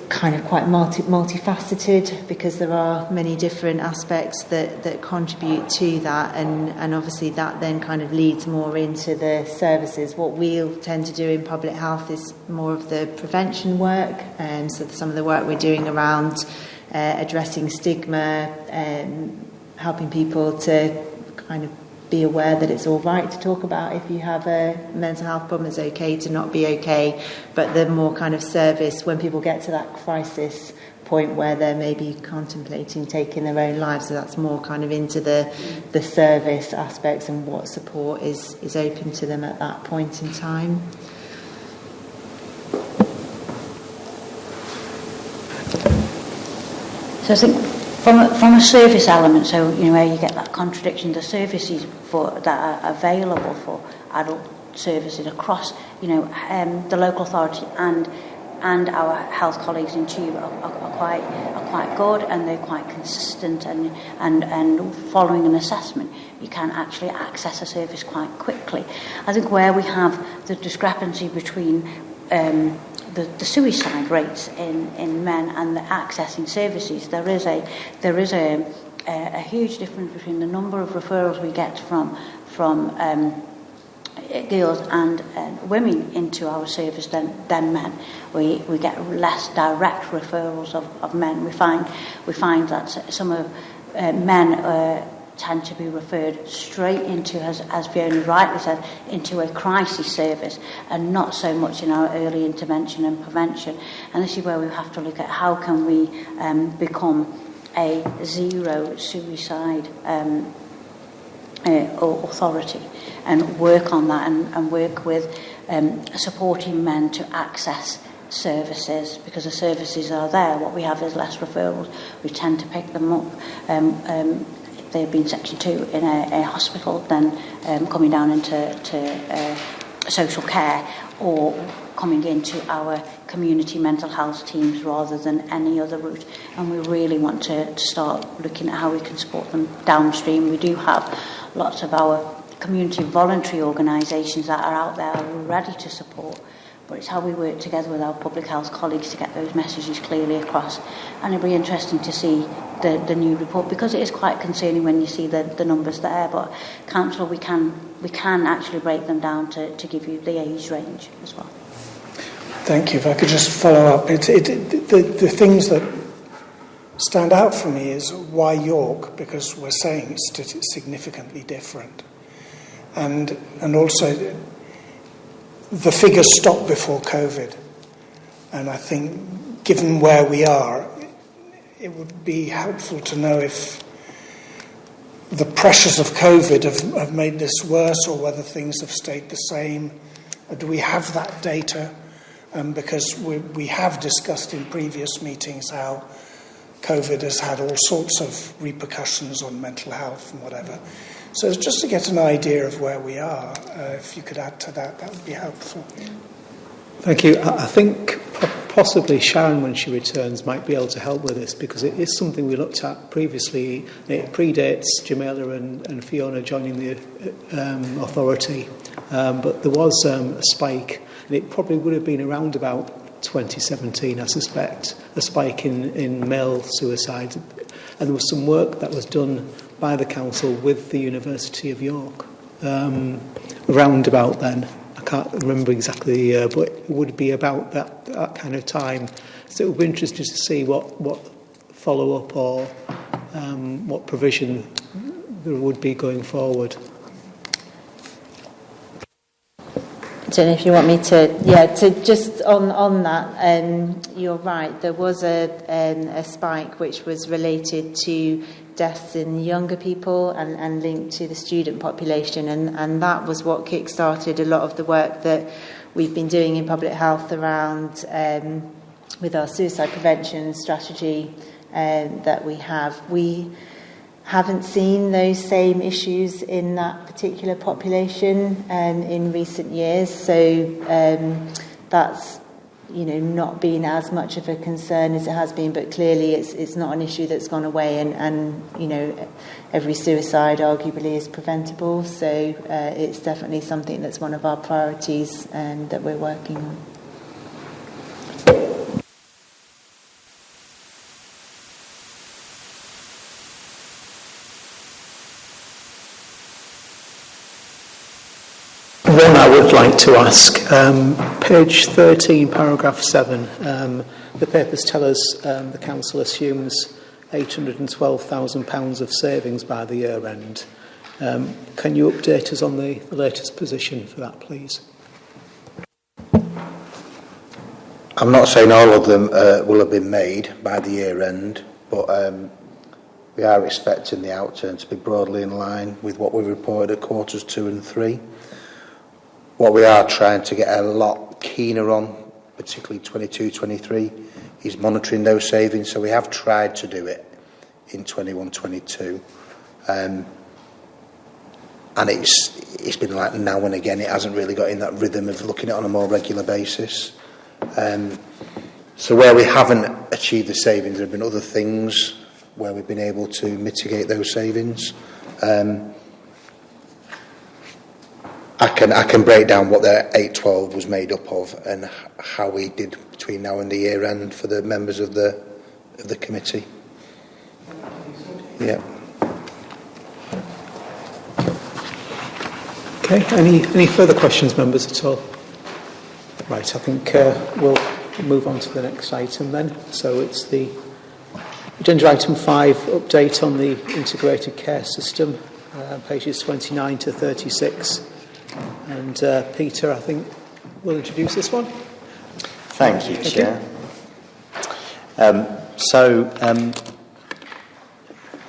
kind of quite multifaceted, because there are many different aspects that contribute to that, and obviously that then kind of leads more into the services. What we'll tend to do in public health is more of the prevention work, so some of the work we're doing around addressing stigma, helping people to kind of be aware that it's all right to talk about if you have a mental health problem. It's okay to not be okay, but the more kind of service when people get to that crisis point where they're maybe contemplating taking their own lives. So that's more kind of into the service aspects and what support is open to them at that point in time. So I think from a service element, so you know where you get that contradiction, the services that are available for adult services across, you know, the local authority and our health colleagues in Tube are quite good, and they're quite consistent, and following an assessment you can actually access a service quite quickly. I think where we have the discrepancy between the suicide rates in men and the accessing services, there is a huge difference between the number of referrals we get from girls and women into our service than men. We get less direct referrals of men. We find that some of men tend to be referred straight into, as Fiona rightly said, into a crisis service, and not so much in our early intervention and prevention. And this is where we have to look at how can we become a zero suicide authority, and work on that, and work with supporting men to access services, because the services are there. What we have is less referrals. We tend to pick them up. They've been Section 2 in a hospital, then coming down into social care, or coming into our community mental health teams rather than any other route. And we really want to start looking at how we can support them downstream. We do have lots of our community voluntary organisations that are out there ready to support, but it's how we work together with our public health colleagues to get those messages clearly across. And it'll be interesting to see the new report, because it is quite concerning when you see the numbers there. But council, we can actually break them down to give you the age range as well. Thank you. If I could just follow up, the things that stand out for me is why York, because we're saying it's significantly different, and also the figures stopped before COVID, and I think given where we are, it would be helpful to know if the pressures of COVID have made this worse, or whether things have stayed the same. Do we have that data? Because we have discussed in previous meetings how COVID has had all sorts of repercussions on mental health and whatever. So just to get an idea of where we are, if you could add to that, that would be helpful. Thank you. I think possibly Sharon, when she returns, might be able to help with this, because it is something we looked at previously. It predates Jamila and Fiona joining the authority, but there was a spike, and it probably would have been around about 2017, I suspect, a spike in male suicide. And there was some work that was done by the council with the University of York around about then. I can't remember exactly the year, but it would be about that kind of time. So it would be interesting to see what follow-up or what provision there would be going forward. don't know if you want me to just on that, you're right, there was a spike which was related to deaths in younger people and linked to the student population, and that was what kick-started a lot of the work that we've been doing in public health around with our suicide prevention strategy that we have. We haven't seen those same issues in that particular population in recent years, so that's not been as much of a concern as it has been, but clearly it's not an issue that's gone away, and every suicide arguably is preventable, so it's definitely something that's one of our priorities that we're working on. One I would like to ask, page 13, paragraph 7, the papers tell us the council assumes £812,000 of savings by the year end. Can you update us on the latest position for that, please? I'm not saying all of them will have been made by the year end, but we are expecting the outturn to be broadly in line with what we reported at quarters 2 and 3. What we are trying to get a lot keener on, particularly 22-23, is monitoring those savings. So we have tried to do it in 21-22, and it's been like now and again. It hasn't really got in that rhythm of looking at it on a more regular basis. So where we haven't achieved the savings, there have been other things where we've been able to mitigate those savings. I can break down what the 812 was made up of and how we did between now and the year end for the members of the committee. Yeah. Okay. Any further questions, members, at all? Right. I think we'll move on to the next item then. So it's the agenda item 5, update on the integrated care system, pages 29 to 36. And Peter, I think, will introduce this one. Thank you, Chair.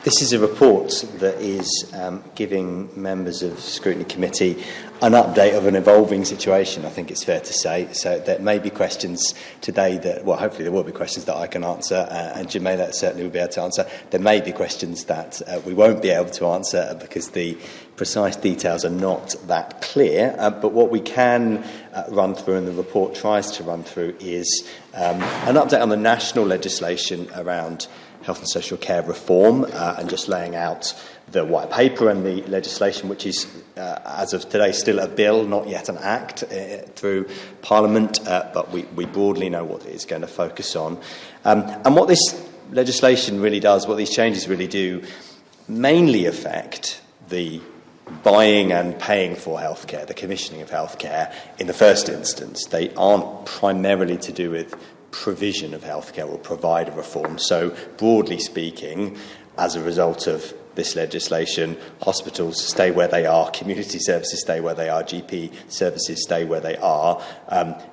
This is a report that is giving members of Scrutiny Committee an update of an evolving situation, I think it's fair to say. So there may be questions today that, well, hopefully there will be questions that I can answer, and Jamila certainly will be able to answer. There may be questions that we won't be able to answer because the precise details are not that clear. But what we can run through, and the report tries to run through, is an update on the national legislation around health and social care reform, and just laying out the white paper and the legislation, which is, as of today, still a bill, not yet an act, through Parliament, but we broadly know what it is going to focus on. And what this legislation really does, what these changes really do, mainly affect the buying and paying for healthcare, the commissioning of healthcare in the first instance. They aren't primarily to do with provision of healthcare or provider reform. So, broadly speaking, as a result of this legislation, hospitals stay where they are, community services stay where they are, GP services stay where they are.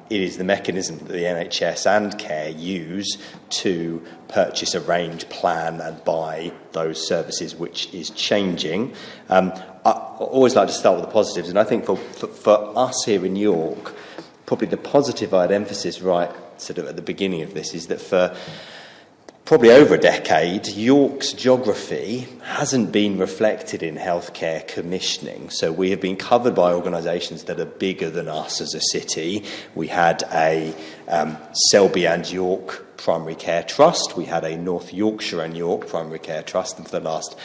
It is the mechanism that the NHS and Care use to purchase, arrange, plan and buy those services, which is changing. I always like to start with the positives, and I think for us here in York, probably the positive I'd emphasise right sort of at the beginning of this is that for probably over a decade, York's geography hasn't been reflected in healthcare commissioning. So we have been covered by organisations that are bigger than us as a city. We had a Selby and York Primary Care Trust. We had a North Yorkshire and York Primary Care Trust. And for the last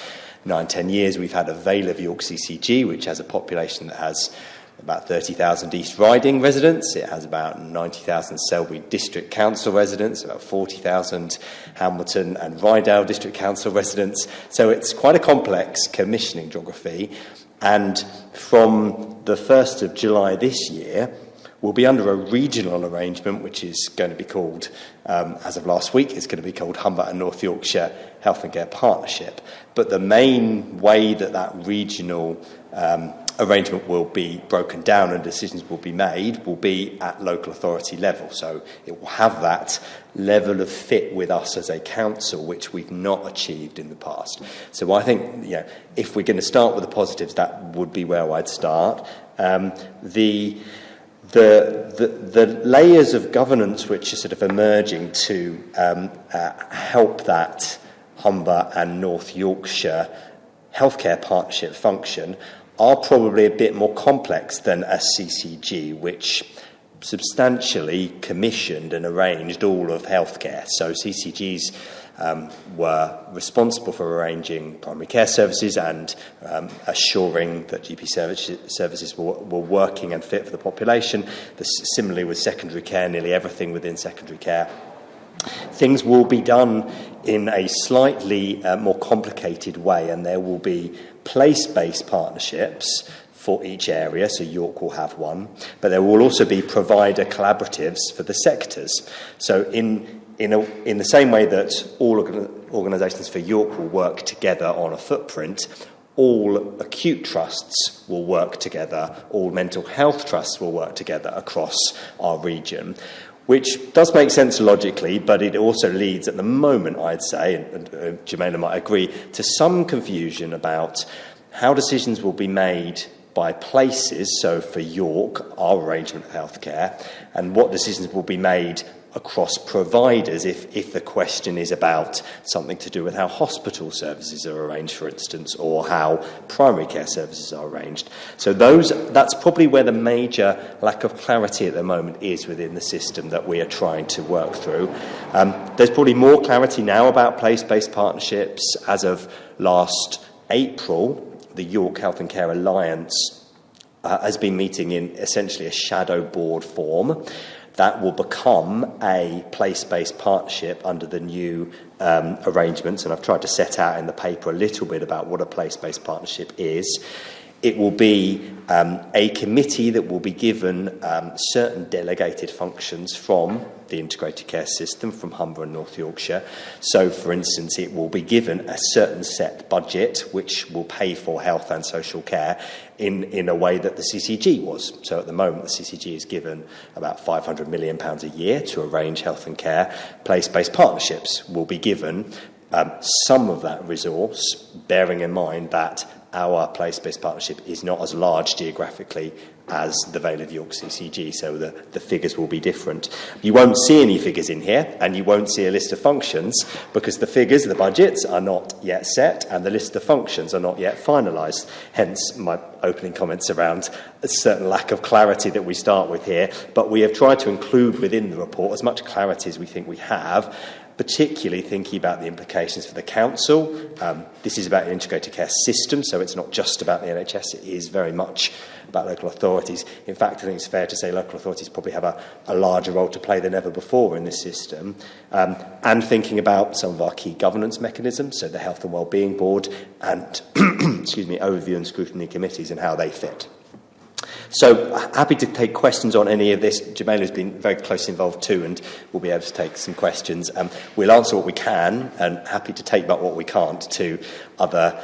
9-10 years, we've had a Vale of York CCG, which has a population that has about 30,000 East Riding residents. It has about 90,000 Selby District Council residents, about 40,000 Hamilton and Rydale District Council residents. So it's quite a complex commissioning geography. And from the 1st of July this year, we'll be under a regional arrangement, which is going to be called, as of last week, it's going to be called Humber and North Yorkshire Health and Care Partnership. But the main way that that regional arrangement will be broken down and decisions will be made will be at local authority level. So it will have that level of fit with us as a council, which we've not achieved in the past. So I think, if we're going to start with the positives, that would be where I'd start. The layers of governance which are sort of emerging to help that Humber and North Yorkshire healthcare partnership function are probably a bit more complex than a CCG, which substantially commissioned and arranged all of healthcare. So CCGs were responsible for arranging primary care services and assuring that GP services were working and fit for the population. Similarly with secondary care, nearly everything within secondary care. Things will be done in a slightly more complicated way, and there will be place-based partnerships for each area, so York will have one, but there will also be provider collaboratives for the sectors. So in the same way that all organisations for York will work together on a footprint, all acute trusts will work together, all mental health trusts will work together across our region, which does make sense logically, but it also leads at the moment, I'd say, and Jemela might agree, to some confusion about how decisions will be made by places, so for York, our arrangement of healthcare, and what decisions will be made across providers if the question is about something to do with how hospital services are arranged, for instance, or how primary care services are arranged. So that's probably where the major lack of clarity at the moment is within the system that we are trying to work through. There's probably more clarity now about place-based partnerships. As of last April, the York Health and Care Alliance has been meeting in essentially a shadow board form. That will become a place-based partnership under the new arrangements, and I've tried to set out in the paper a little bit about what a place-based partnership is. It will be a committee that will be given certain delegated functions from the integrated care system, from Humber and North Yorkshire. So, for instance, it will be given a certain set budget which will pay for health and social care in a way that the CCG was. So at the moment, the CCG is given about £500 million a year to arrange health and care. Place-based partnerships will be given some of that resource, bearing in mind that our place-based partnership is not as large geographically as the Vale of York CCG, so the figures will be different. You won't see any figures in here, and you won't see a list of functions, because the figures, the budgets, are not yet set, and the list of functions are not yet finalised. Hence my opening comments around a certain lack of clarity that we start with here. But we have tried to include within the report as much clarity as we think we have, particularly thinking about the implications for the council. This is about an integrated care system, so it's not just about the NHS, it is very much about local authorities. In fact, I think it's fair to say local authorities probably have a larger role to play than ever before in this system. And thinking about some of our key governance mechanisms, so the Health and Wellbeing Board and overview and scrutiny committees and how they fit. So happy to take questions on any of this. Jemela's been very closely involved too, and we'll be able to take some questions. We'll answer what we can, and happy to take back what we can't to other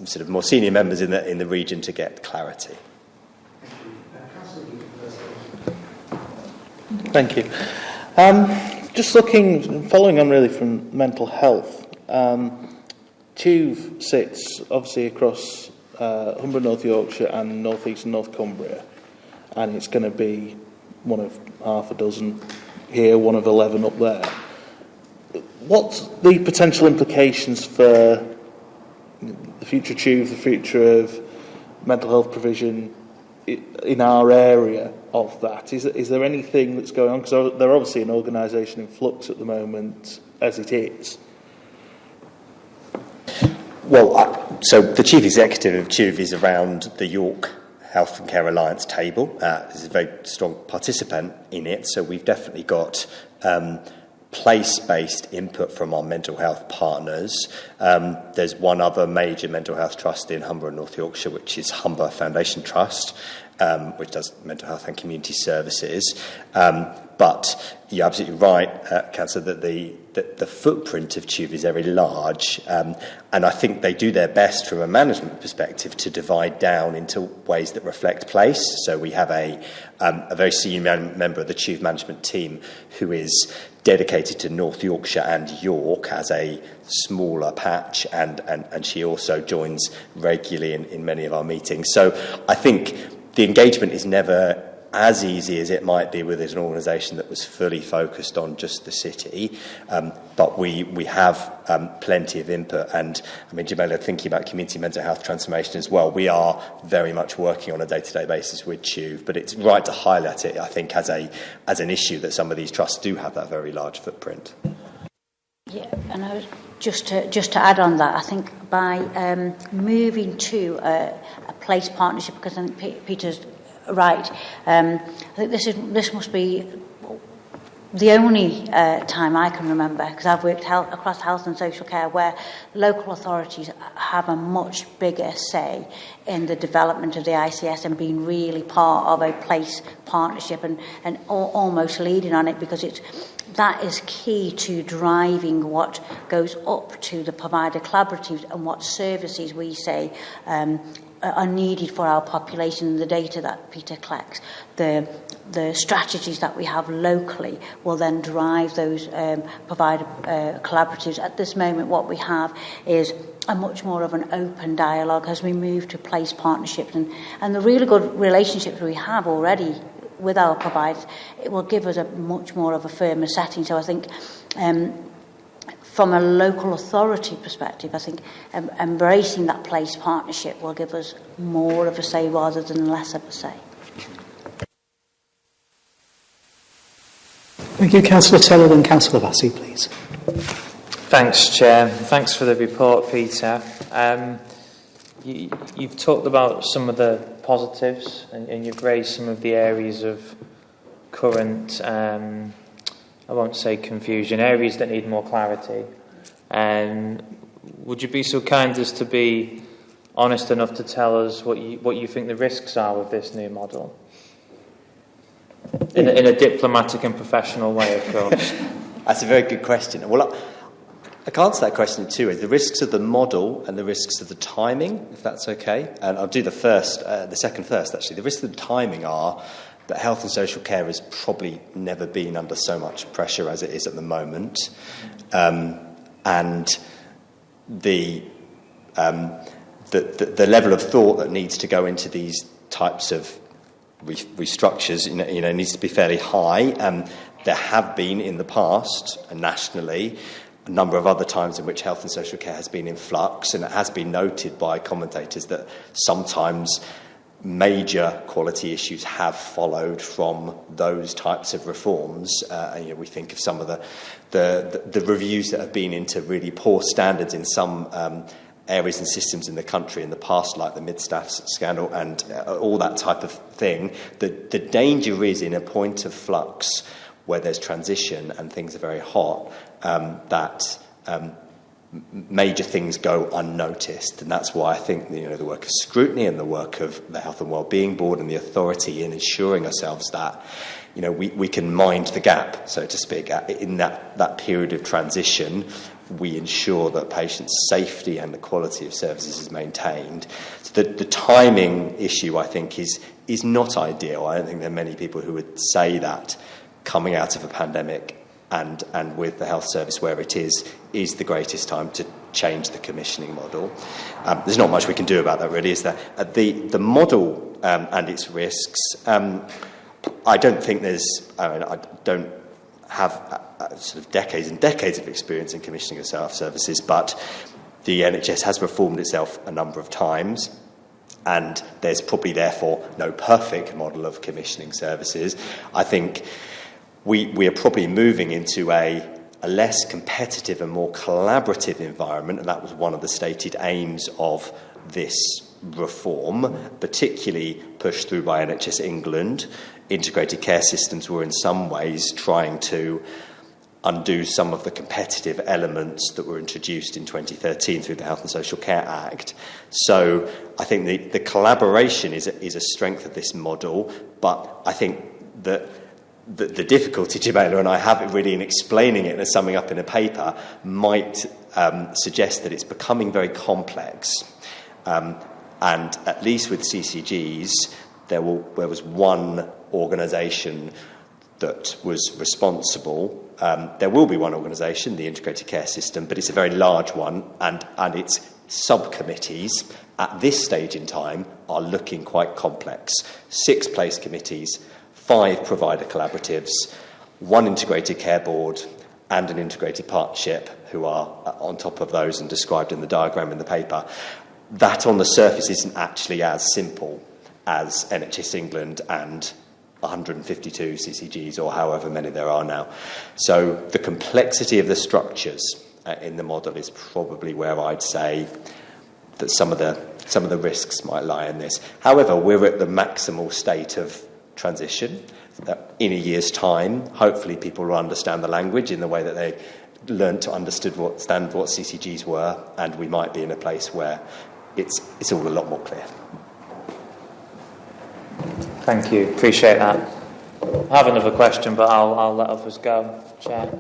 sort of more senior members in the region to get clarity. Thank you. Just following on really from mental health, TUV sits obviously across Humber, North Yorkshire and North East and North Cumbria, and it's going to be one of half a dozen here, one of 11 up there. What's the potential implications for the future TUV, the future of mental health provision in our area of that? Is there anything that's going on? Because they're obviously an organisation in flux at the moment as it is. Well, so the Chief Executive of TUV is around the York Health and Care Alliance table. Is a very strong participant in it, so we've definitely got place-based input from our mental health partners. There's one other major mental health trust in Humber and North Yorkshire, which is Humber Foundation Trust, which does mental health and community services. But you're absolutely right, Councillor, that the footprint of TUV is very large, and I think they do their best from a management perspective to divide down into ways that reflect place. So we have a very senior member of the TUV management team who is dedicated to North Yorkshire and York as a smaller patch, and she also joins regularly in many of our meetings. So I think the engagement is never as easy as it might be with an organisation that was fully focused on just the city, but we have plenty of input. And I mean, Jamila, thinking about community mental health transformation as well, we are very much working on a day-to-day basis with TUV, but it's right to highlight it, I think, as an issue that some of these trusts do have that very large footprint. Yeah, and I was just to add on that, I think by moving to a place partnership, because I think Peter's right, I think this must be the only time I can remember, because I've worked across health and social care, where local authorities have a much bigger say in the development of the ICS and being really part of a place partnership and almost leading on it, because that is key to driving what goes up to the provider collaboratives and what services we say are needed for our population. The data that Peter collects, the strategies that we have locally will then drive those provider collaboratives. At this moment, what we have is a much more of an open dialogue as we move to place partnerships, and the really good relationships we have already with our providers, it will give us a much more of a firmer setting. So I think from a local authority perspective, I think embracing that place partnership will give us more of a say rather than less of a say. Thank you. Councillor Taylor and Councillor Vassey, please. Thanks, Chair. Thanks for the report, Peter. You've talked about some of the positives, and you've raised some of the areas of current, I won't say confusion, areas that need more clarity. Would you be so kind as to be honest enough to tell us what you think the risks are with this new model? In a diplomatic and professional way, of course. That's a very good question. Well, I can answer that question in two ways: the risks of the model and the risks of the timing, if that's okay. And I'll do the second first, actually. The risks of the timing are that health and social care has probably never been under so much pressure as it is at the moment. And the level of thought that needs to go into these types of restructures, needs to be fairly high. There have been in the past, nationally, a number of other times in which health and social care has been in flux, and it has been noted by commentators that sometimes major quality issues have followed from those types of reforms. We think of some of the reviews that have been into really poor standards in some areas and systems in the country in the past, like the mid-staff scandal and all that type of thing. The danger is in a point of flux where there's transition and things are very hot, that major things go unnoticed. And that's why I think the work of Scrutiny and the work of the Health and Wellbeing Board and the authority in ensuring ourselves that we can mind the gap, so to speak. In that period of transition, we ensure that patients' safety and the quality of services is maintained. So the timing issue, I think, is not ideal. I don't think there are many people who would say that coming out of a pandemic and with the health service where it is the greatest time to change the commissioning model. There's not much we can do about that, really, is there? The model and its risks, I don't think I don't have sort of decades and decades of experience in commissioning of health services, but the NHS has reformed itself a number of times, and there's probably therefore no perfect model of commissioning services. I think we are probably moving into a less competitive and more collaborative environment, and that was one of the stated aims of this reform, particularly pushed through by NHS England. Integrated care systems were in some ways trying to undo some of the competitive elements that were introduced in 2013 through the Health and Social Care Act. So I think the collaboration is a strength of this model, but I think that the difficulty Jamila and I have really in explaining it and summing up in a paper might suggest that it's becoming very complex. And at least with CCGs, there was one organisation that was responsible. There will be one organisation, the Integrated Care System, but it's a very large one, and its subcommittees at this stage in time are looking quite complex. 6 place committees, 5 provider collaboratives, 1 integrated care board, and an integrated partnership who are on top of those and described in the diagram in the paper. That on the surface isn't actually as simple as NHS England and 152 CCGs or however many there are now. So the complexity of the structures in the model is probably where I'd say that some of the risks might lie in this. However, we're at the maximal state of transition. In a year's time, hopefully people will understand the language in the way that they learned to understand what CCGs were, and we might be in a place where it's all a lot more clear. Thank you. Appreciate that. I have another question, but I'll let others go. Chair.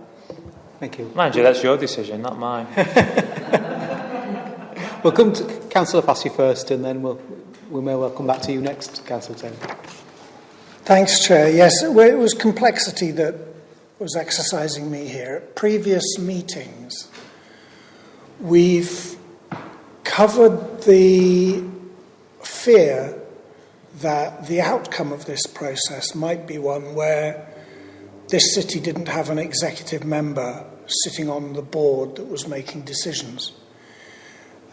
Thank you. Mind you, that's your decision, not mine. We'll come to Councillor Fassy first, and then we may well come back to you next, Councillor Taylor. Thanks, Chair. Yes, it was complexity that was exercising me here. At previous meetings, we've covered the fear that the outcome of this process might be one where this city didn't have an executive member sitting on the board that was making decisions,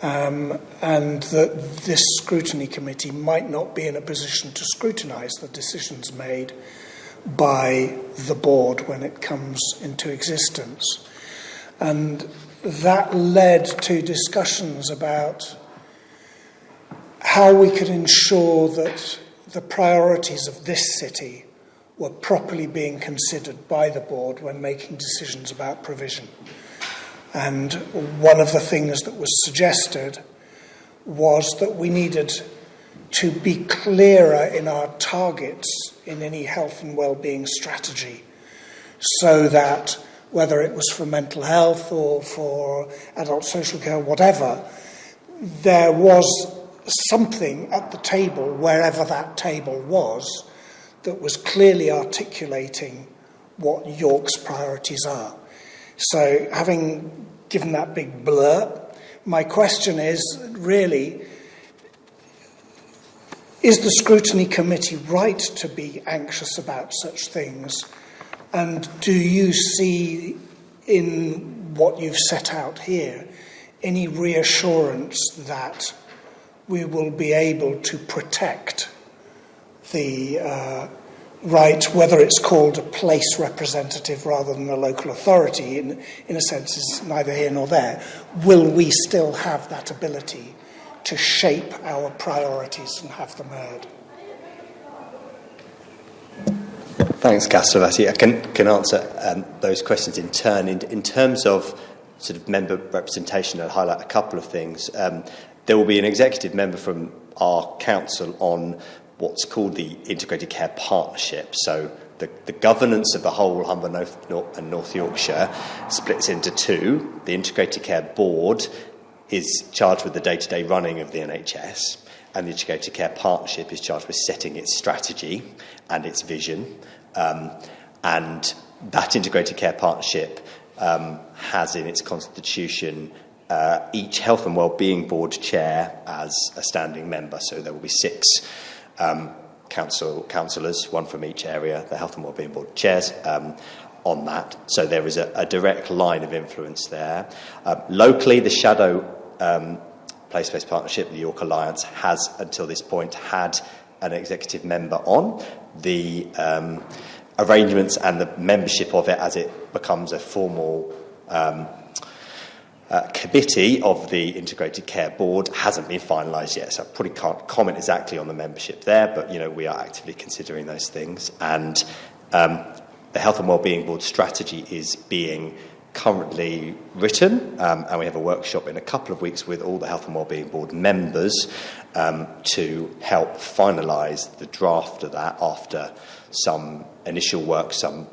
and that this scrutiny committee might not be in a position to scrutinise the decisions made by the board when it comes into existence. And that led to discussions about how we could ensure that the priorities of this city were properly being considered by the board when making decisions about provision. And one of the things that was suggested was that we needed to be clearer in our targets in any health and well-being strategy, so that whether it was for mental health or for adult social care, whatever, there was something at the table, wherever that table was, that was clearly articulating what York's priorities are. So, having given that big blurb, my question is really, is the Scrutiny Committee right to be anxious about such things? And do you see in what you've set out here any reassurance that we will be able to protect the right, whether it's called a place representative rather than a local authority, in a sense is neither here nor there. Will we still have that ability to shape our priorities and have them heard? Thanks, Councillor Vassie. I can answer those questions in turn. In terms of sort of member representation, I'll highlight a couple of things. There will be an executive member from our council on what's called the Integrated Care Partnership. So the governance of the whole Humber and North Yorkshire splits into 2. The Integrated Care Board is charged with the day-to-day running of the NHS, and the Integrated Care Partnership is charged with setting its strategy and its vision. And that Integrated Care Partnership has in its constitution each Health and Wellbeing Board chair as a standing member. So there will be 6 councillors, 1 from each area, the Health and Wellbeing Board chairs on that. So there is a direct line of influence there. Locally, the shadow place-based partnership, the York Alliance, has until this point had an executive member on. The arrangements and the membership of it as it becomes a formal committee of the Integrated Care Board hasn't been finalised yet, so I probably can't comment exactly on the membership there, but we are actively considering those things. And the Health and Wellbeing Board strategy is being currently written, and we have a workshop in a couple of weeks with all the Health and Wellbeing Board members to help finalise the draft of that after some initial work, some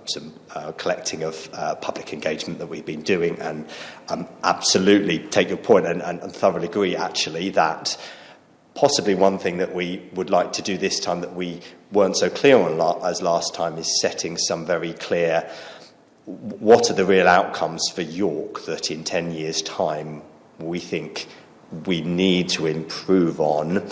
collecting of public engagement that we've been doing, and absolutely take your point and thoroughly agree, actually, that possibly one thing that we would like to do this time that we weren't so clear on as last time is setting some very clear what are the real outcomes for York that in 10 years' time we think we need to improve on.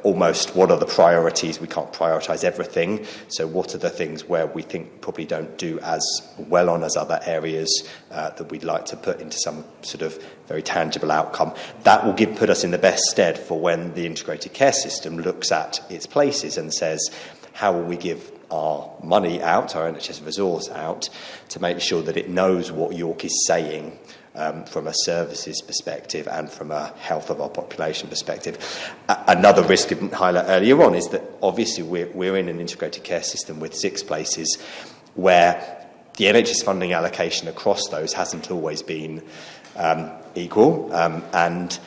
Almost what are the priorities? We can't prioritise everything. So what are the things where we think probably don't do as well on as other areas that we'd like to put into some sort of very tangible outcome? That will put us in the best stead for when the integrated care system looks at its places and says, how will we give our money out, our NHS resource out, to make sure that it knows what York is saying from a services perspective and from a health of our population perspective. Another risk I didn't highlight earlier on is that obviously we're in an integrated care system with 6 places where the NHS funding allocation across those hasn't always been equal, and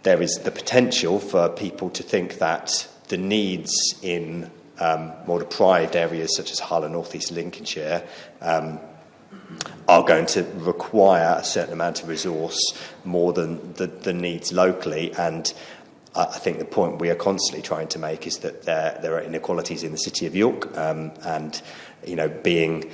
there is the potential for people to think that the needs in more deprived areas such as Hull and North East Lincolnshire are going to require a certain amount of resource more than the needs locally. And I think the point we are constantly trying to make is that there are inequalities in the City of York, and being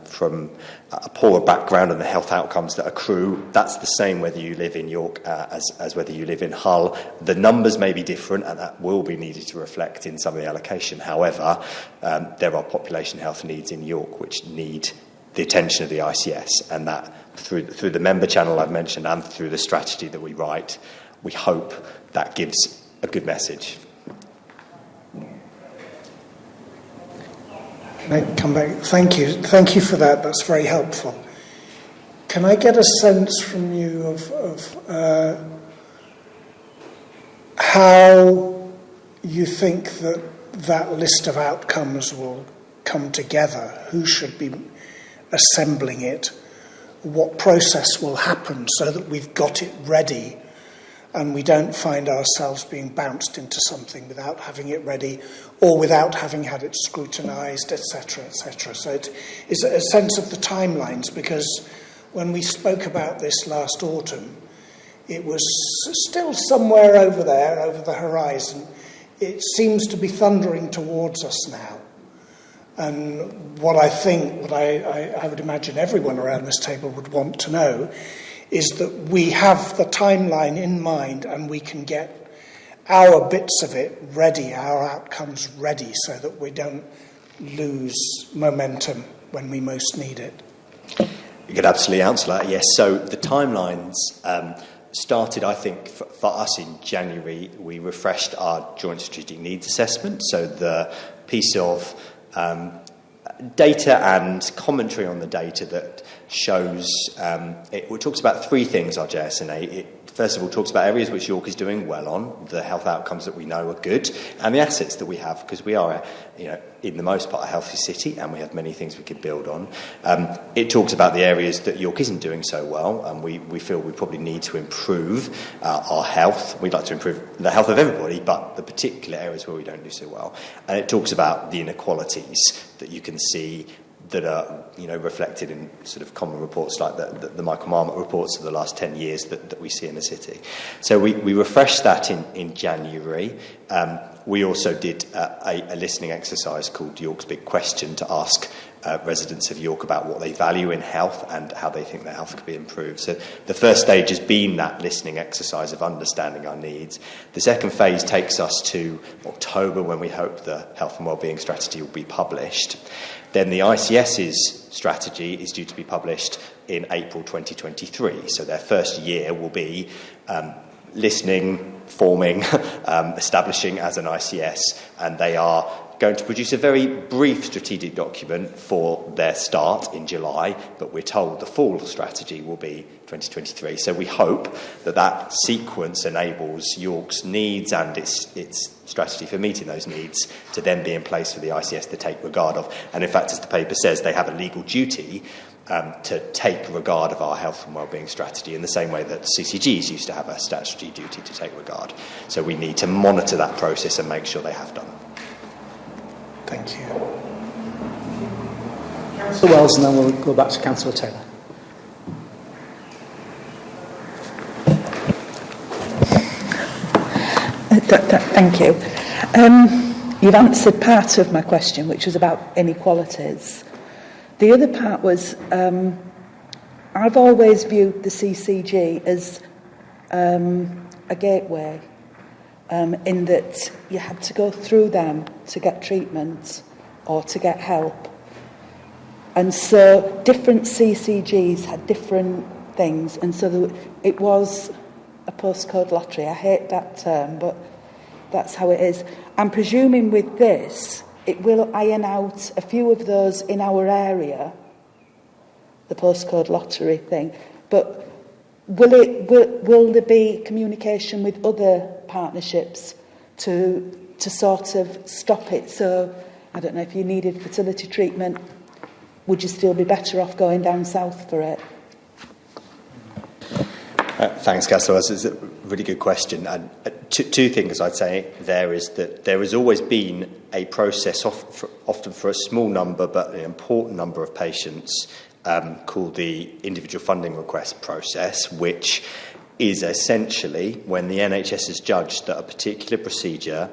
from a poorer background and the health outcomes that accrue, that's the same whether you live in York as whether you live in Hull. The numbers may be different, and that will be needed to reflect in some of the allocation. However, there are population health needs in York which need the attention of the ICS, and that through the member channel I've mentioned and through the strategy that we write, we hope that gives a good message. Can I come back? Thank you for that. That's very helpful. Can I get a sense from you of how you think that list of outcomes will come together? Who should be assembling it? What process will happen so that we've got it ready and we don't find ourselves being bounced into something without having it ready or without having had it scrutinised, etc., etc. So it is a sense of the timelines, because when we spoke about this last autumn, it was still somewhere over there, over the horizon. It seems to be thundering towards us now. And what I would imagine everyone around this table would want to know is that we have the timeline in mind and we can get our bits of it ready, our outcomes ready, so that we don't lose momentum when we most need it. You could absolutely answer that, yes. So the timelines started, I think, for us in January. We refreshed our joint strategic needs assessment, so the piece of data and commentary on the data that shows, it talks about 3 things, our JSNA. It first of all talks about areas which York is doing well on, the health outcomes that we know are good, and the assets that we have, because we are, in the most part, a healthy city, and we have many things we could build on. It talks about the areas that York isn't doing so well, and we feel we probably need to improve our health. We'd like to improve the health of everybody, but the particular areas where we don't do so well. And it talks about the inequalities that you can see that are, reflected in sort of common reports like the Michael Marmot reports of the last 10 years that we see in the city. So we refreshed that in January. We also did a listening exercise called York's Big Question to ask residents of York about what they value in health and how they think their health could be improved. So the first stage has been that listening exercise of understanding our needs. The second phase takes us to October, when we hope the Health and Wellbeing Strategy will be published. Then the ICS's strategy is due to be published in April 2023. So their first year will be listening, forming, establishing as an ICS, and they are going to produce a very brief strategic document for their start in July, but we're told the full strategy will be 2023. So we hope that that sequence enables York's needs and its strategy for meeting those needs to then be in place for the ICS to take regard of. And in fact, as the paper says, they have a legal duty to take regard of our health and wellbeing strategy in the same way that CCGs used to have a statutory duty to take regard. So we need to monitor that process and make sure they have done. Thank you. Councillor Wells, and then we'll go back to Councillor Taylor. Thank you. You've answered part of my question, which was about inequalities. The other part was, I've always viewed the CCG as a gateway, in that you had to go through them to get treatment or to get help. And so different CCGs had different things, and so it was a postcode lottery. I hate that term, but that's how it is. I'm presuming with this, it will iron out a few of those in our area, the postcode lottery thing. But will there be communication with other partnerships to sort of stop it? So, I don't know, if you needed fertility treatment, would you still be better off going down south for it? Thanks, Councillor. It's a really good question. And two things I'd say there is that there has always been a process, often for a small number but an important number of patients, called the individual funding request process, which is essentially when the NHS has judged that a particular procedure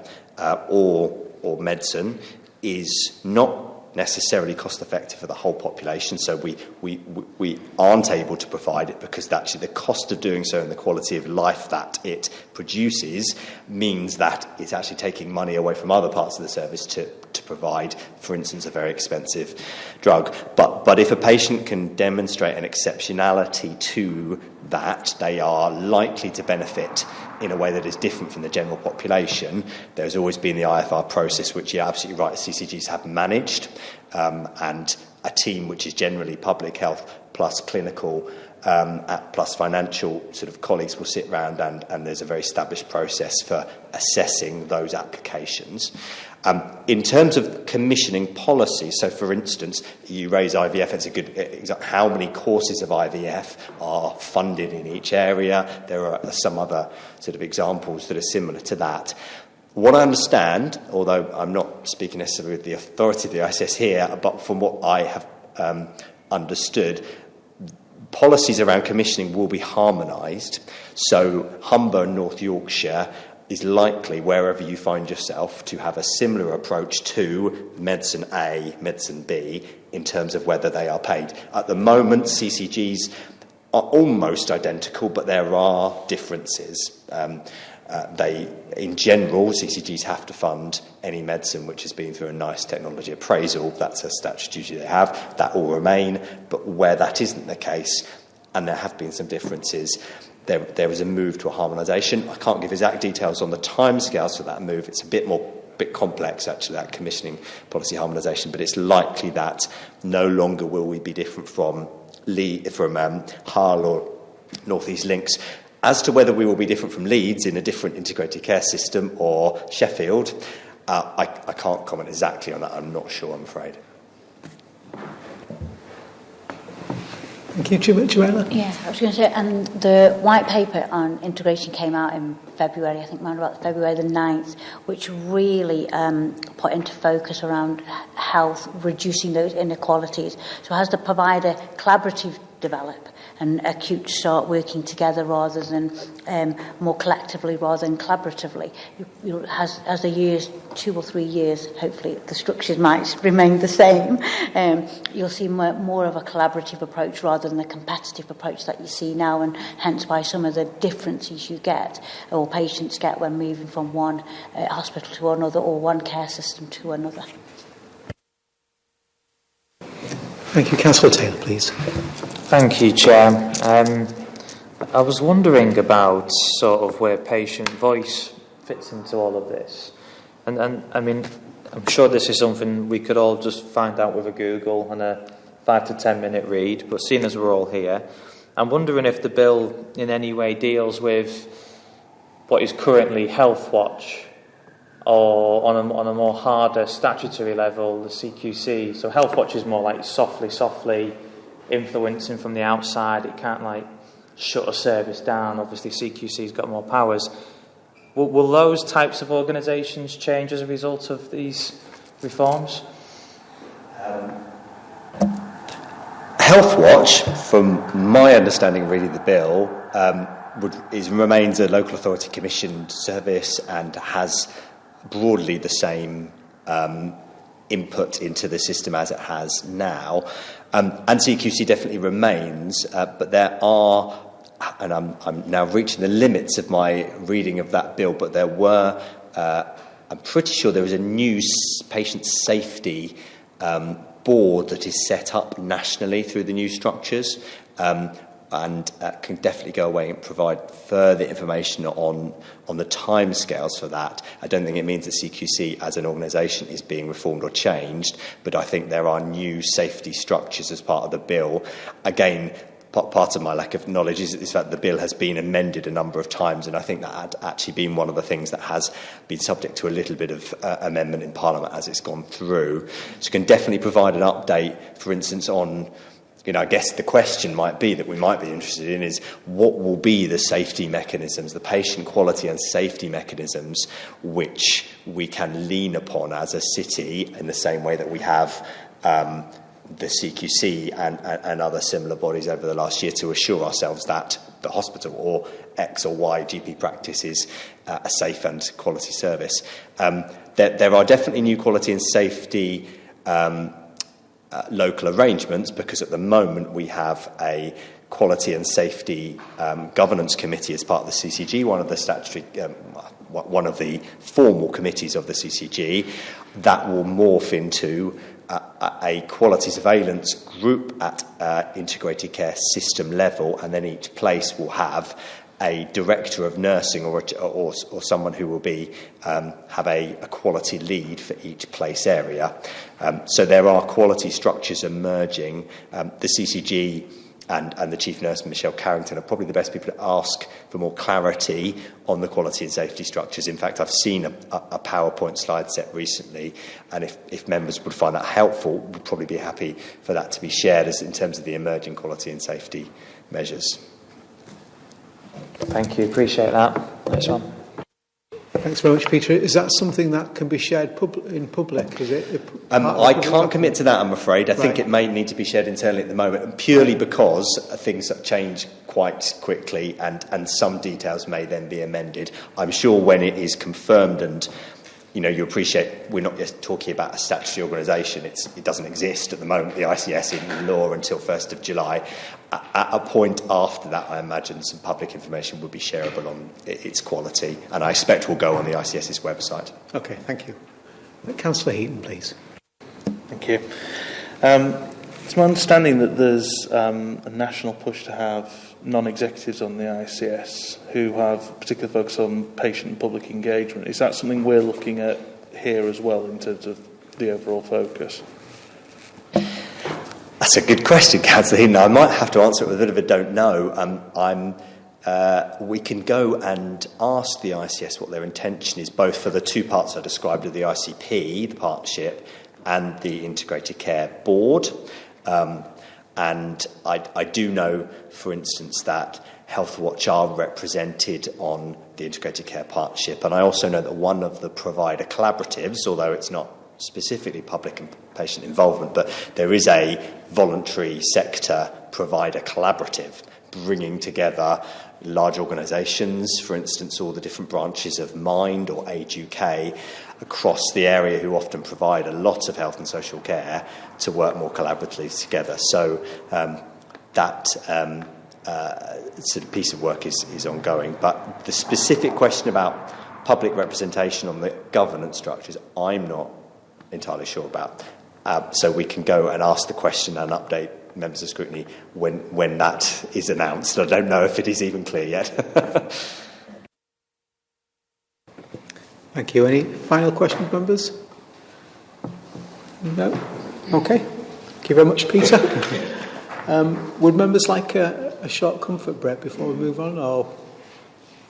or medicine is not necessarily cost effective for the whole population, so we aren't able to provide it because actually the cost of doing so and the quality of life that it produces means that it's actually taking money away from other parts of the service to provide, for instance, a very expensive drug. But if a patient can demonstrate an exceptionality to that, they are likely to benefit in a way that is different from the general population. There's always been the IFR process, which you're absolutely right, CCGs have managed, and a team which is generally public health plus clinical plus financial sort of colleagues will sit round and there's a very established process for assessing those applications. In terms of commissioning policy, so for instance, you raise IVF, it's a good example. How many courses of IVF are funded in each area? There are some other sort of examples that are similar to that. What I understand, although I'm not speaking necessarily with the authority of the ICS here, but from what I have understood, policies around commissioning will be harmonised. So Humber and North Yorkshire is likely, wherever you find yourself, to have a similar approach to medicine A, medicine B, in terms of whether they are paid. At the moment, CCGs are almost identical, but there are differences. In general, CCGs have to fund any medicine which has been through a NICE technology appraisal. That's a statutory duty they have. That will remain. But where that isn't the case, and there have been some differences, there is a move to a harmonisation. I can't give exact details on the timescales for that move. It's a bit complex, actually, that commissioning policy harmonisation, but it's likely that no longer will we be different from Hull or North East Links. As to whether we will be different from Leeds in a different integrated care system or Sheffield, I can't comment exactly on that. I'm not sure, I'm afraid. Thank you, Joanna. Yeah, I was going to say, and the white paper on integration came out in February, I think around about February the 9th, which really put into focus around health, reducing those inequalities. So as the provider collaborative develop and acute start working together rather than more collectively rather than collaboratively. As the years, 2 or 3 years, hopefully the structures might remain the same, you'll see more of a collaborative approach rather than the competitive approach that you see now, and hence why some of the differences you get or patients get when moving from one hospital to another or one care system to another. Thank you. Councillor Taylor, please. Thank you, Chair. I was wondering about sort of where patient voice fits into all of this. And I mean, I'm sure this is something we could all just find out with a Google and a 5 to 10 minute read, but seeing as we're all here, I'm wondering if the bill in any way deals with what is currently Health Watch, or on a more harder statutory level, the CQC. So Health Watch is more like softly influencing from the outside. It can't like shut a service down. Obviously CQC's got more powers. Will those types of organisations change as a result of these reforms? Health Watch, from my understanding of reading the bill, remains a local authority commissioned service and has broadly the same input into the system as it has now. And CQC definitely remains, but there are, and I'm now reaching the limits of my reading of that bill, but there were, I'm pretty sure there was a new patient safety board that is set up nationally through the new structures, and can definitely go away and provide further information on the timescales for that. I don't think it means that CQC as an organisation is being reformed or changed, but I think there are new safety structures as part of the bill. Again, part of my lack of knowledge is that the bill has been amended a number of times, and I think that had actually been one of the things that has been subject to a little bit of amendment in Parliament as it's gone through. So you can definitely provide an update, for instance, on, I guess the question might be that we might be interested in is what will be the safety mechanisms, the patient quality and safety mechanisms which we can lean upon as a city in the same way that we have the CQC and other similar bodies over the last year to assure ourselves that the hospital or X or Y GP practice is a safe and quality service. There are definitely new quality and safety local arrangements, because at the moment we have a quality and safety governance committee as part of the CCG, one of the statutory, one of the formal committees of the CCG, that will morph into a quality surveillance group at integrated care system level, and then each place will have a director of nursing or someone who will be have a quality lead for each place area. So there are quality structures emerging. The CCG and the Chief Nurse, Michelle Carrington, are probably the best people to ask for more clarity on the quality and safety structures. In fact, I've seen a PowerPoint slide set recently, and if members would find that helpful, we'd probably be happy for that to be shared as in terms of the emerging quality and safety measures. Thank you, appreciate that. Next one. Thanks very much, Peter. Is that something that can be shared in public? Is it? I can't commit to that, I'm afraid. I think it may need to be shared internally at the moment, purely because things change quite quickly and some details may then be amended. I'm sure when it is confirmed, and you appreciate we're not just talking about a statutory organisation. It doesn't exist at the moment, the ICS, in law until 1st of July. At a point after that, I imagine some public information would be shareable on its quality, and I expect will go on the ICS's website. Okay, thank you. Councillor Heaton, please. Thank you. It's my understanding that there's a national push to have non-executives on the ICS who have particular focus on patient and public engagement. Is that something we're looking at here as well in terms of the overall focus? That's a good question, Councillor Heaton. I might have to answer it with a bit of a don't know. We can go and ask the ICS what their intention is, both for the two parts I described of the ICP, the partnership, and the Integrated Care Board. And I do know, for instance, that Health Watch are represented on the Integrated Care Partnership, and I also know that one of the provider collaboratives, although it's not specifically public and patient involvement, but there is a voluntary sector provider collaborative bringing together large organisations, for instance, all the different branches of Mind or Age UK across the area, who often provide a lot of health and social care, to work more collaboratively together. So that sort of piece of work is ongoing. But the specific question about public representation on the governance structures, I'm not entirely sure about. So we can go and ask the question and update members of Scrutiny when that is announced. I don't know if it is even clear yet. Thank you. Any final questions, members? No? Okay. Thank you very much, Peter. Would members like a short comfort break before we move on, or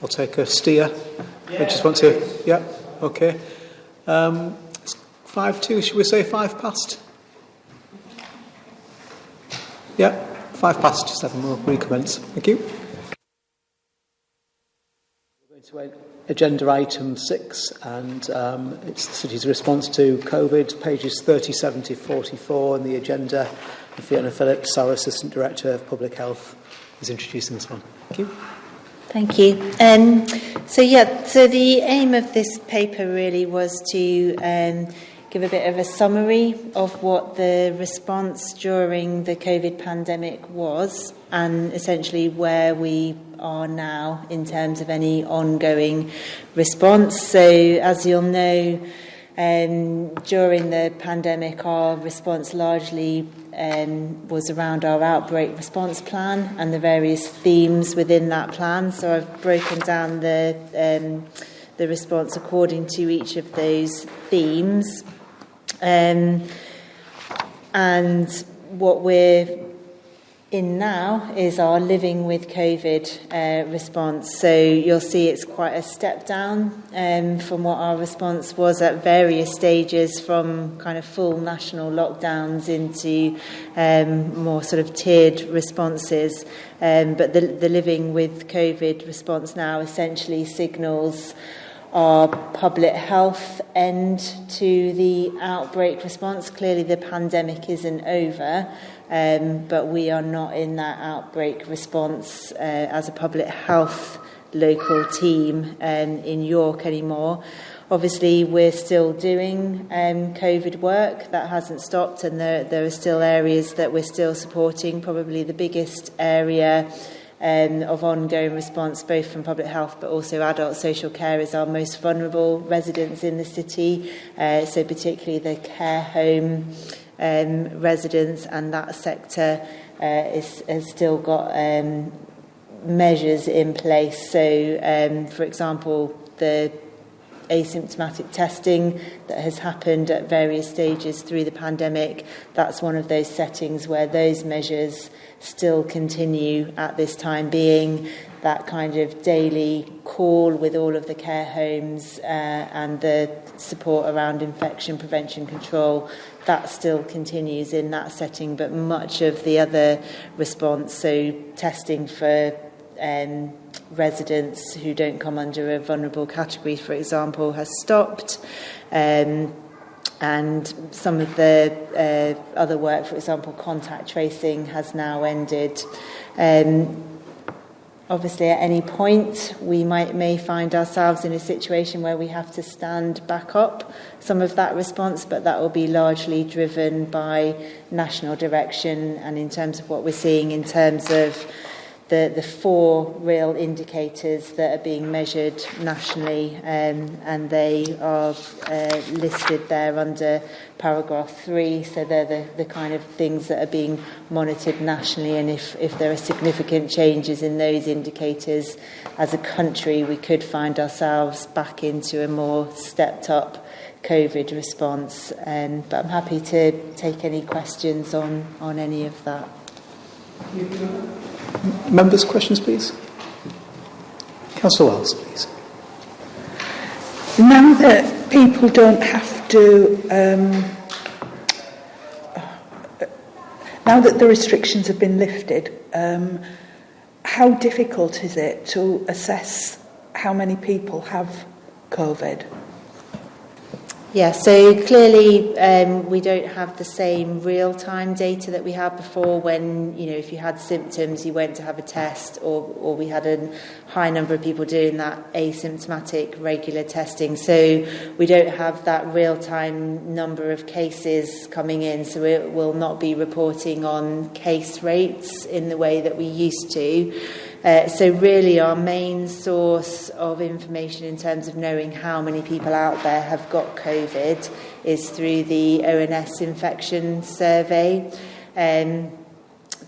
I'll take a steer? Yeah, I just want to... Yeah, okay. 5:02, should we say 5 past? Yeah, 7, we'll recommence. Thank you. We're going to agenda item 6, and it's the City's response to COVID, pages 37 to 44 in the agenda. And Fiona Phillips, our Assistant Director of Public Health, is introducing this one. Thank you. Thank you. So the aim of this paper really was to give a bit of a summary of what the response during the COVID pandemic was, and essentially where we are now in terms of any ongoing response. So as you'll know, during the pandemic, our response largely was around our outbreak response plan and the various themes within that plan. So I've broken down the response according to each of those themes. And what we're in now is our living with COVID response. So you'll see it's quite a step down from what our response was at various stages, from kind of full national lockdowns into more sort of tiered responses. But the living with COVID response now essentially signals our public health end to the outbreak response. Clearly the pandemic isn't over, but we are not in that outbreak response as a public health local team in York anymore. Obviously, we're still doing COVID work. That hasn't stopped, and there are still areas that we're still supporting. Probably the biggest area of ongoing response, both from public health but also adult social care, is our most vulnerable residents in the city, so particularly the care home residents, and that sector has still got measures in place. So, for example, the asymptomatic testing that has happened at various stages through the pandemic, that's one of those settings where those measures still continue at this time being. That kind of daily call with all of the care homes and the support around infection prevention control, that still continues in that setting, but much of the other response, so testing for residents who don't come under a vulnerable category, for example, has stopped. And some of the other work, for example, contact tracing, has now ended. Obviously, at any point, we may find ourselves in a situation where we have to stand back up some of that response, but that will be largely driven by national direction, and in terms of what we're seeing in terms of the 4 real indicators that are being measured nationally, and they are listed there under paragraph 3. So they're the kind of things that are being monitored nationally, and if there are significant changes in those indicators as a country, we could find ourselves back into a more stepped up COVID response. But I'm happy to take any questions on any of that. Members, questions, please. Councillor Wells, please. Now that people don't have to, now that the restrictions have been lifted, how difficult is it to assess how many people have COVID? Yeah, so clearly we don't have the same real-time data that we had before, when, you know, if you had symptoms, you went to have a test, or we had a high number of people doing that asymptomatic regular testing. So we don't have that real-time number of cases coming in, so it will not be reporting on case rates in the way that we used to. So really our main source of information in terms of knowing how many people out there have got COVID is through the ONS infection survey.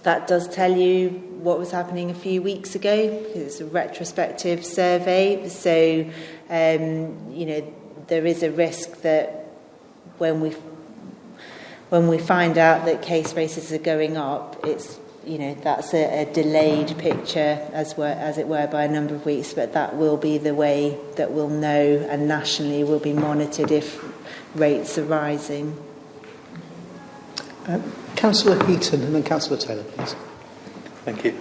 that does tell you what was happening a few weeks ago, because it's a retrospective survey. So, there is a risk that when we find out that case rates are going up, it's that's a delayed picture, as it were, by a number of weeks. But that will be the way that we'll know, and nationally will be monitored if rates are rising. Councillor Heaton and then Councillor Taylor, please. Thank you.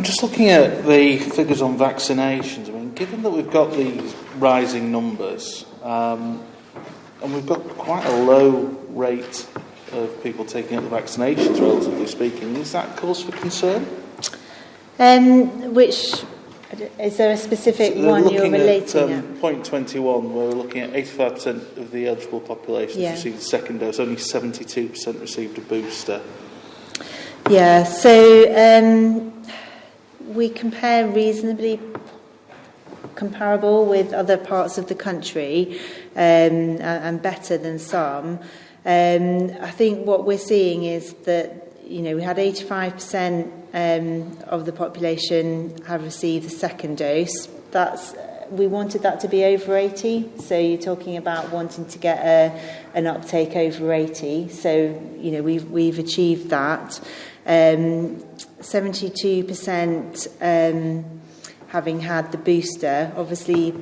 Just looking at the figures on vaccinations, I mean, given that we've got these rising numbers, and we've got quite a low rate of people taking up the vaccinations, relatively speaking, is that cause for concern? Is there a specific one you're relating at? Point 21, where we're looking at 85% of the eligible population received the second dose, only 72% received a booster. Yeah, so we compare reasonably comparable with other parts of the country, and better than some. I think what we're seeing is that we had 85% of the population have received the second dose. We wanted that to be over 80, so you're talking about wanting to get an uptake over 80. So we've achieved that. 72% having had the booster. Obviously,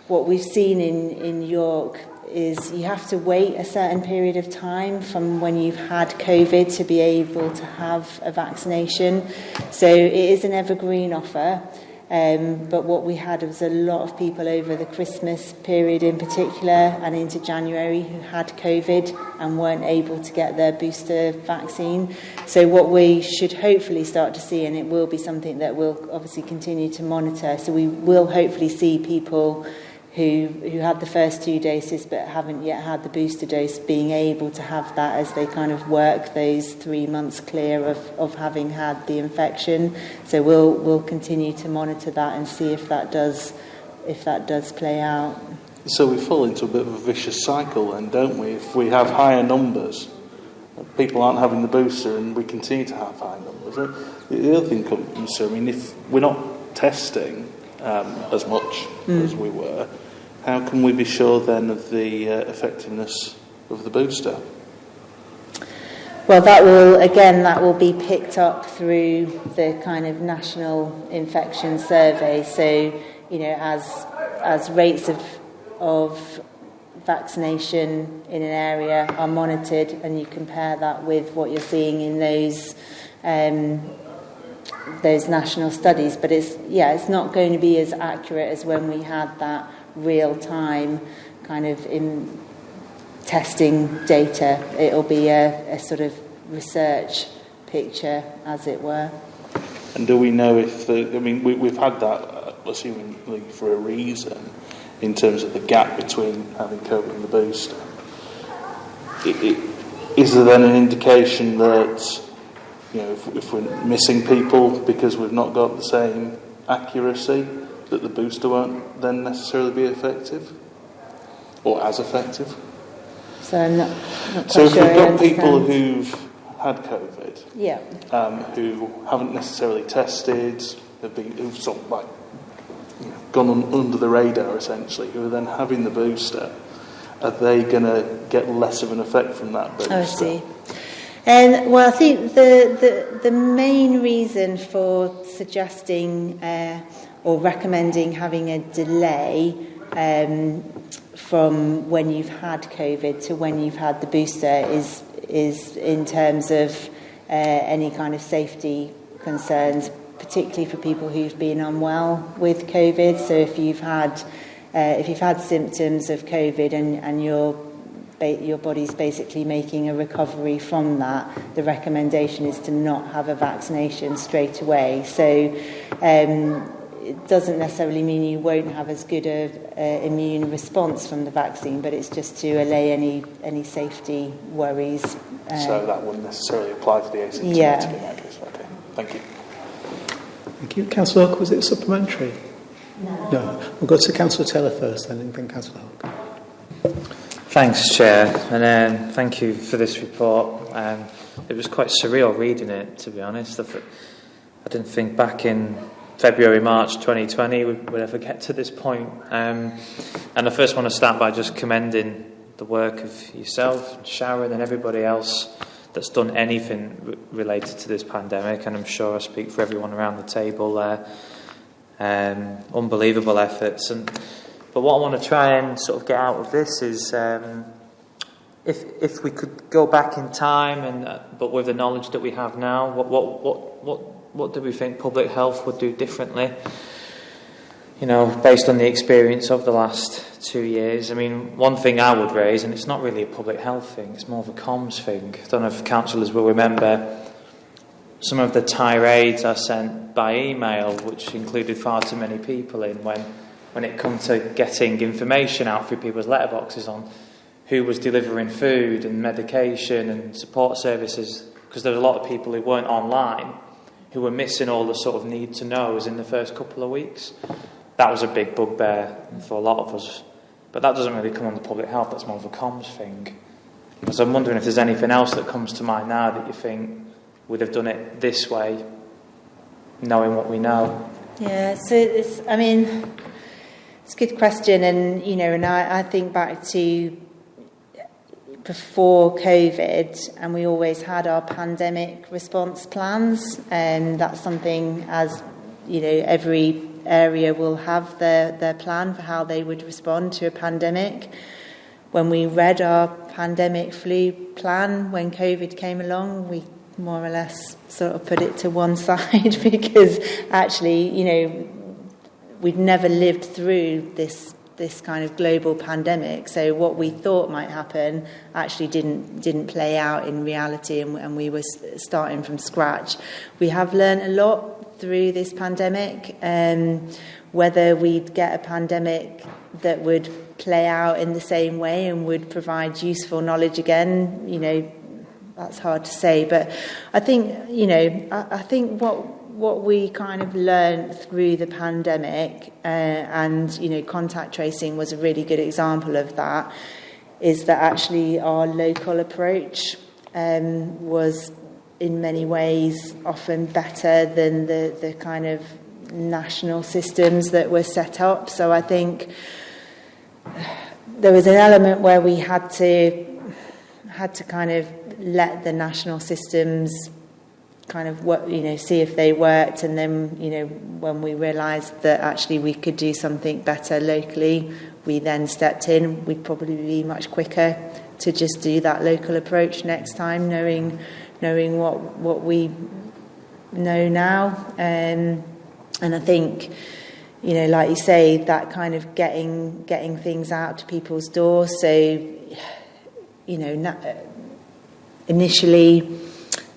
what we've seen in York is you have to wait a certain period of time from when you've had COVID to be able to have a vaccination. So it is an evergreen offer. But what we had was a lot of people over the Christmas period in particular and into January who had COVID and weren't able to get their booster vaccine. So what we should hopefully start to see, and it will be something that we'll obviously continue to monitor, so we will hopefully see people who had the first 2 doses but haven't yet had the booster dose being able to have that as they kind of work those 3 months clear of having had the infection. So we'll continue to monitor that and see if that does play out. So we fall into a bit of a vicious cycle then, don't we? If we have higher numbers, people aren't having the booster and we continue to have high numbers. The other thing comes to, if we're not testing as much as we were, how can we be sure then of the effectiveness of the booster? Well, that will be picked up through the kind of national infection survey. So, as rates of vaccination in an area are monitored, and you compare that with what you're seeing in those national studies, but it's not going to be as accurate as when we had that real time kind of in testing data. It'll be a sort of research picture, as it were. And do we know if we've had that, assumingly for a reason, in terms of the gap between having COVID and the booster? Is there then an indication that if we're missing people because we've not got the same accuracy, that the booster won't then necessarily be effective or as effective? So I'm not so if sure we've got people who've had COVID, who haven't necessarily tested, who've sort of gone under the radar essentially, who are then having the booster, are they going to get less of an effect from that booster? I see. Well, I think the main reason for suggesting or recommending having a delay from when you've had COVID to when you've had the booster is in terms of any kind of safety concerns, particularly for people who've been unwell with COVID. So if you've had symptoms of COVID and your body's basically making a recovery from that, the recommendation is to not have a vaccination straight away. So it doesn't necessarily mean you won't have as good an immune response from the vaccine, but it's just to allay any safety worries. So that wouldn't necessarily apply to the asymptomatic in that case. Okay, thank you. Thank you. Councillor Hook, was it supplementary? No. We'll go to Councillor Taylor first, then Councillor Hook. Thanks, Chair, and thank you for this report. was quite surreal reading it, to be honest. I didn't think back in February, March 2020 we'd ever get to this point. And I first want to start by just commending the work of yourself, Sharon, and everybody else that's done anything related to this pandemic, and I'm sure I speak for everyone around the table there. Unbelievable efforts. But what I want to try and sort of get out of this is if we could go back in time, but with the knowledge that we have now, what do we think public health would do differently? You know, based on the experience of the last 2 years. I mean, one thing I would raise, and it's not really a public health thing, it's more of a comms thing. I don't know if councillors will remember some of the tirades I sent by email, which included far too many people in, when it comes to getting information out through people's letterboxes on who was delivering food and medication and support services, because there were a lot of people who weren't online, who were missing all the sort of need to knows in the first couple of weeks. That was a big bugbear for a lot of us. But that doesn't really come under public health, that's more of a comms thing. So I'm wondering if there's anything else that comes to mind now that you think we'd have done it this way, knowing what we know. Yeah, so it's a good question, and I think back to before COVID, and we always had our pandemic response plans, and that's something, as every area will have their plan for how they would respond to a pandemic. When we read our pandemic flu plan when COVID came along, we more or less sort of put it to one side because actually, we'd never lived through this kind of global pandemic. So what we thought might happen actually didn't play out in reality, and we were starting from scratch. We have learned a lot through this pandemic, whether we'd get a pandemic that would play out in the same way and would provide useful knowledge again, that's hard to say. But I think, I think what we kind of learned through the pandemic, and contact tracing was a really good example of that, is that actually our local approach was in many ways often better than the kind of national systems that were set up. So I think there was an element where we had to kind of let the national systems kind of work, see if they worked, and then when we realised that actually we could do something better locally, we then stepped in. We'd probably be much quicker to just do that local approach next time, knowing what we know now, and I think like you say, that kind of getting things out to people's doors. So initially,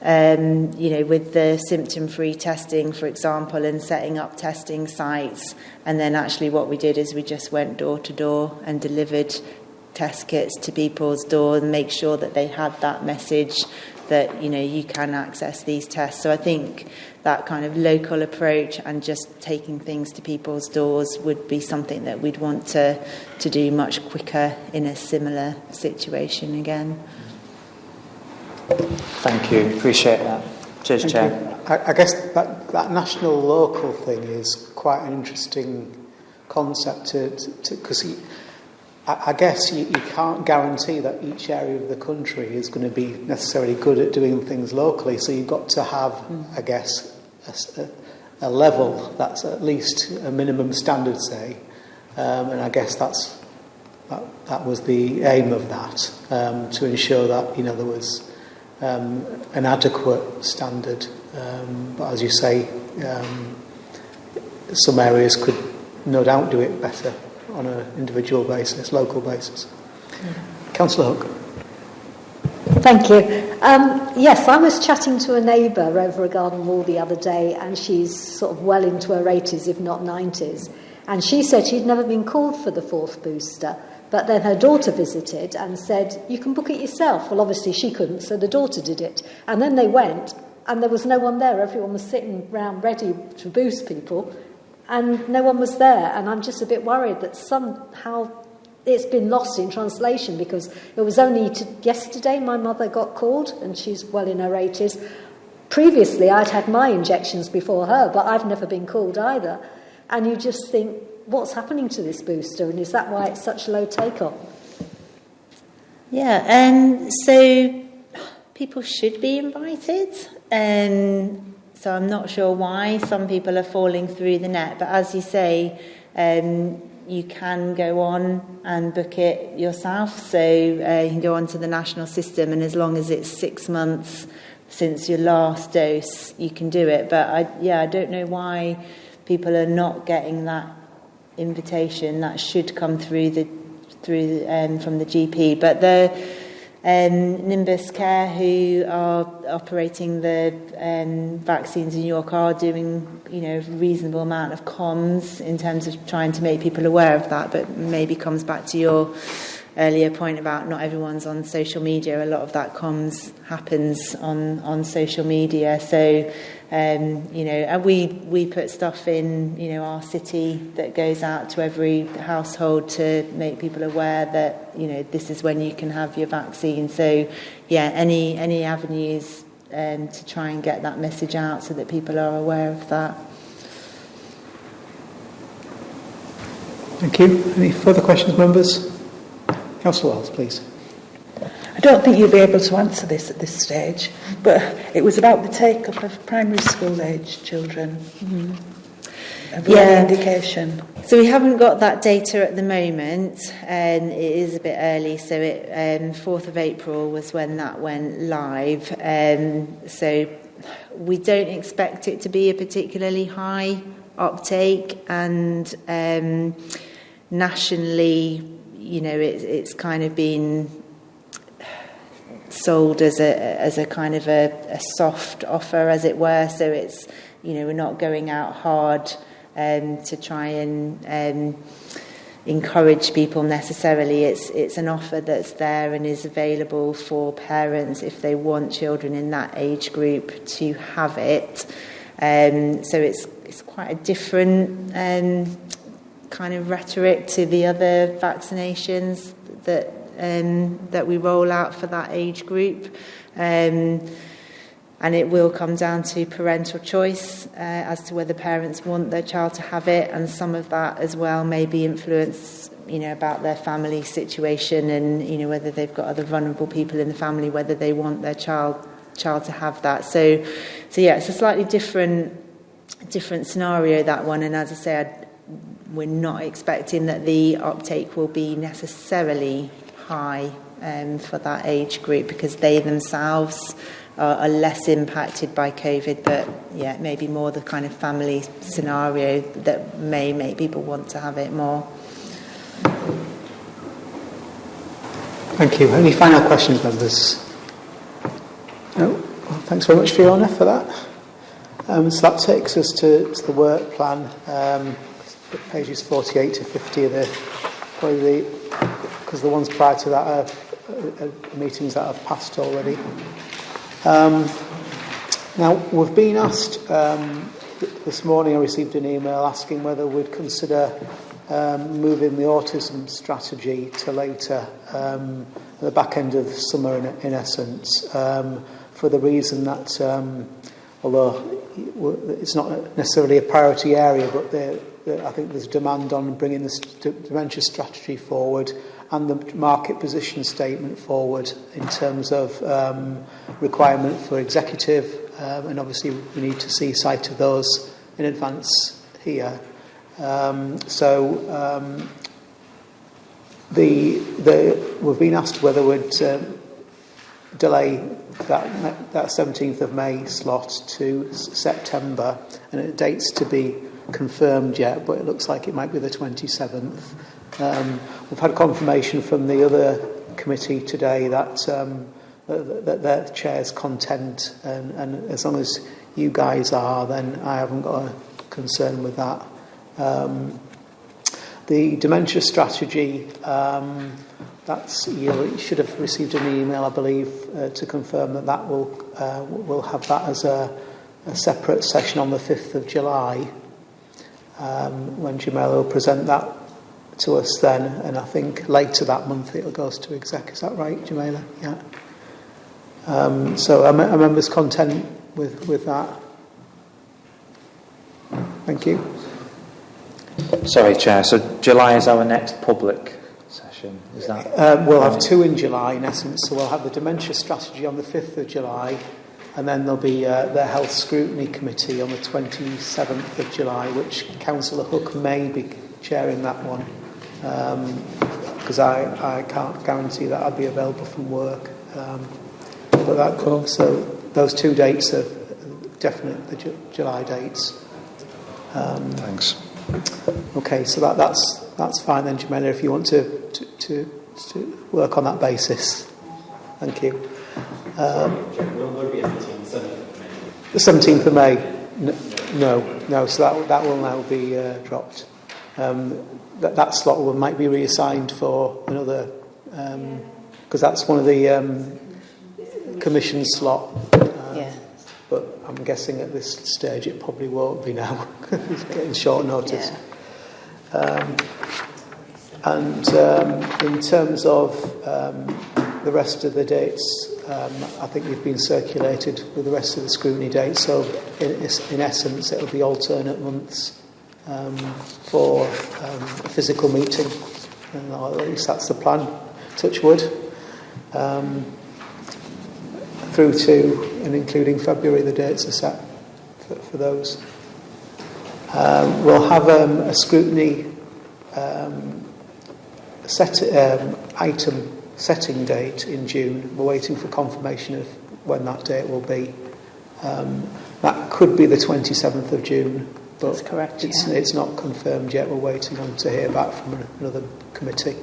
with the symptom-free testing, for example, and setting up testing sites, and then actually what we did is we just went door to door and delivered test kits to people's door and make sure that they had that message that you can access these tests. So I think that kind of local approach and just taking things to people's doors would be something that we'd want to do much quicker in a similar situation again. Thank you, appreciate that. Cheers, Chair. I guess that national local thing is quite an interesting concept because I guess you can't guarantee that each area of the country is going to be necessarily good at doing things locally. So you've got to have, I guess, a level that's at least a minimum standard, say. And I guess that was the aim of that, to ensure that there was an adequate standard. But as you say, some areas could no doubt do it better on an individual basis, local basis. Councillor Hook. Thank you. Yes, I was chatting to a neighbour over a garden wall the other day, and she's sort of well into her 80s, if not 90s, and she said she'd never been called for the 4th booster, but then her daughter visited and said, you can book it yourself. Well, obviously she couldn't, so the daughter did it. And then they went, and there was no one there. Everyone was sitting round ready to boost people, and no one was there. And I'm just a bit worried that somehow it's been lost in translation, because it was only yesterday my mother got called, and she's well in her 80s. Previously, I'd had my injections before her, but I've never been called either. And you just think, what's happening to this booster, and is that why it's such low take-up? Yeah, so people should be invited. So I'm not sure why some people are falling through the net. But as you say, you can go on and book it yourself. So you can go onto the national system, and as long as it's 6 months since your last dose, you can do it. But I don't know why people are not getting that invitation. That should come through from the GP. But the Nimbus Care, who are operating the vaccines in York, are doing a reasonable amount of comms in terms of trying to make people aware of that. But maybe comes back to your earlier point about not everyone's on social media. A lot of that comms happens on social media. So and we put stuff in our city that goes out to every household to make people aware that this is when you can have your vaccine. So any avenues to try and get that message out so that people are aware of that. Thank you. Any further questions, members? Councillor Wells, please. I don't think you'll be able to answer this at this stage, but it was about the take-up of primary school age children. Have you any indication? So we haven't got that data at the moment, and it is a bit early. So 4th of April was when that went live. So we don't expect it to be a particularly high uptake, and nationally, it's kind of been sold as a kind of a soft offer, as it were. So it's we're not going out hard to try and encourage people necessarily. It's an offer that's there and is available for parents if they want children in that age group to have it. So it's quite a different kind of rhetoric to the other vaccinations that we roll out for that age group, and it will come down to parental choice as to whether parents want their child to have it, and some of that as well may be influenced about their family situation, and whether they've got other vulnerable people in the family, whether they want their child to have that. So it's a slightly different scenario, that one. And as I said, we're not expecting that the uptake will be necessarily high for that age group, because they themselves are less impacted by COVID. But it may be more the kind of family scenario that may make people want to have it more. Thank you. Any final questions, members? No? Well, thanks very much, Fiona, for that. So that takes us to the work plan. Pages 48 to 50 are probably because the ones prior to that are meetings that have passed already. Now, we've been asked, this morning I received an email asking whether we'd consider moving the autism strategy to later, at the back end of summer in essence, for the reason that although it's not necessarily a priority area, but I think there's demand on bringing the dementia strategy forward and the market position statement forward in terms of requirement for executive, and obviously we need to see sight of those in advance here. We've been asked whether we'd delay that 17th of May slot to September, and it dates to be confirmed yet, but it looks like it might be the 27th. We've had confirmation from the other committee today that their chair's content, and as long as you guys are, then I haven't got a concern with that. The dementia strategy, you should have received an email, I believe, to confirm that we'll have that as a separate session on the 5th of July, when Jamila will present that to us then, and I think later that month it goes to exec. Is that right, Jamila? Yeah. So are members content with that? Thank you. Sorry, Chair. So July is our next public session. Is that? We'll have two in July, in essence. So we'll have the Dementia Strategy on the 5th of July, and then there'll be the Health Scrutiny Committee on the 27th of July, which Councillor Hook may be chairing that one, because I can't guarantee that I'll be available from work. But that cool. So those two dates are definitely the July dates. Thanks. So that's fine then, Jamila, if you want to work on that basis. Thank you. Will there be a meeting on the 17th of May? No. So that will now be dropped. That slot might be reassigned for another, because that's one of the commission slot. But I'm guessing at this stage it probably won't be now. It's getting short notice. In terms of the rest of the dates, I think they've been circulated with the rest of the scrutiny dates. So in essence, it'll be alternate months for a physical meeting. Or at least that's the plan. Touch wood. Through to and including February, the dates are set for those. We'll have a scrutiny item setting date in June. We're waiting for confirmation of when that date will be. That could be the 27th of June, but that's correct, it's not confirmed yet. We're waiting on to hear back from another committee.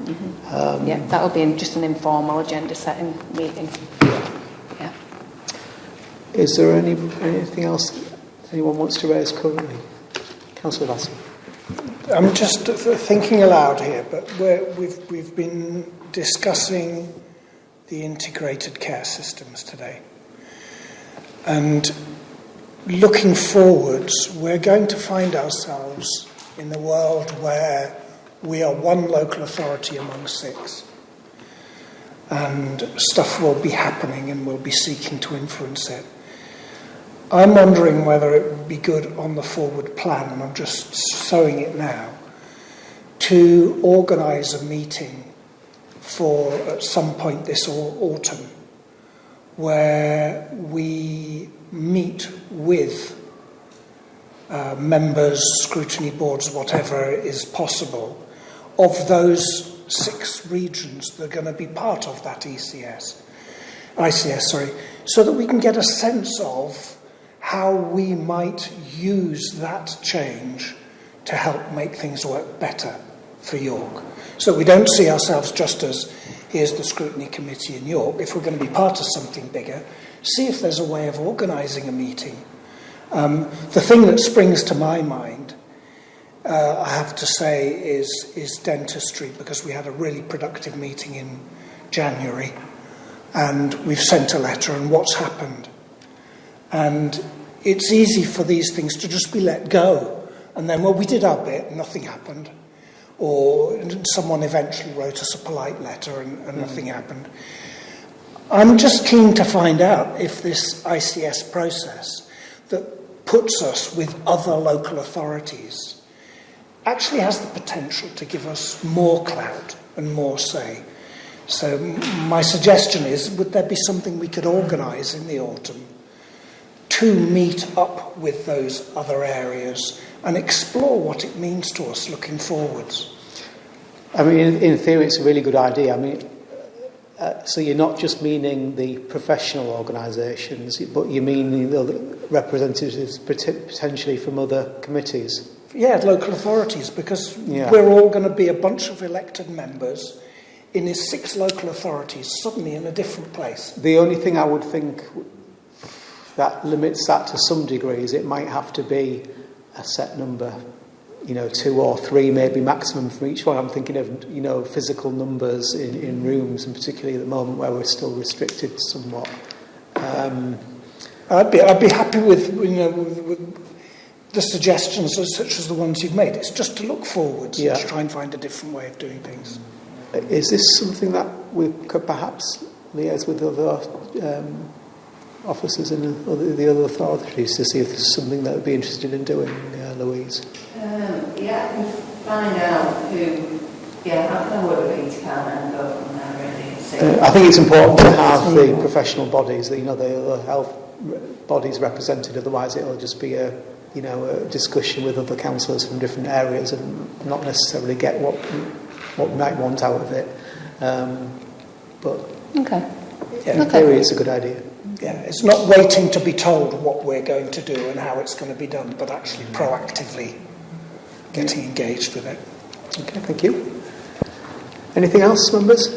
Mm-hmm. That'll be just an informal agenda setting meeting. Yeah. Is there anything else anyone wants to raise currently? Councillor Vassell. I'm just thinking aloud here, but we've been discussing the integrated care systems today. And looking forwards, we're going to find ourselves in a world where we are one local authority among 6. And stuff will be happening and we'll be seeking to influence it. I'm wondering whether it would be good on the forward plan, and I'm just sowing it now, to organise a meeting for at some point this autumn where we meet with members, scrutiny boards, whatever is possible, of those 6 regions that are going to be part of that ICS, so that we can get a sense of how we might use that change to help make things work better for York. So we don't see ourselves just as, here's the scrutiny committee in York. If we're going to be part of something bigger, see if there's a way of organising a meeting. The thing that springs to my mind, I have to say, is dentistry, because we had a really productive meeting in January and we've sent a letter, and what's happened? And it's easy for these things to just be let go. And then, well, we did our bit, nothing happened. Or someone eventually wrote us a polite letter and nothing happened. I'm just keen to find out if this ICS process that puts us with other local authorities actually has the potential to give us more clout and more say. So my suggestion is, would there be something we could organise in the autumn to meet up with those other areas and explore what it means to us looking forwards? I mean, in theory, it's a really good idea. I mean, so you're not just meaning the professional organisations, but you mean the other representatives potentially from other committees? Yeah, local authorities, because we're all going to be a bunch of elected members in his 6 local authorities, suddenly in a different place. The only thing I would think that limits that to some degree is it might have to be a set number, 2 or 3 maybe maximum for each one. I'm thinking of, physical numbers in rooms, and particularly at the moment where we're still restricted somewhat. I'd be happy with the suggestions such as the ones you've made. It's just to look forwards Yeah. and to try and find a different way of doing things. Is this something that we could perhaps liaise with other officers in the other authorities to see if there's something that would be interested in doing, Louise? Yeah, I can find out who. Yeah, I know where we can and go from there. Really. I think it's important to have the professional bodies, the other health bodies represented. Otherwise, it'll just be a discussion with other councillors from different areas and not necessarily get what we might want out of it. But Okay. yeah, in theory, it's a good idea. Yeah, it's not waiting to be told what we're going to do and how it's going to be done, but actually proactively getting engaged with it. Okay, thank you. Anything else, members?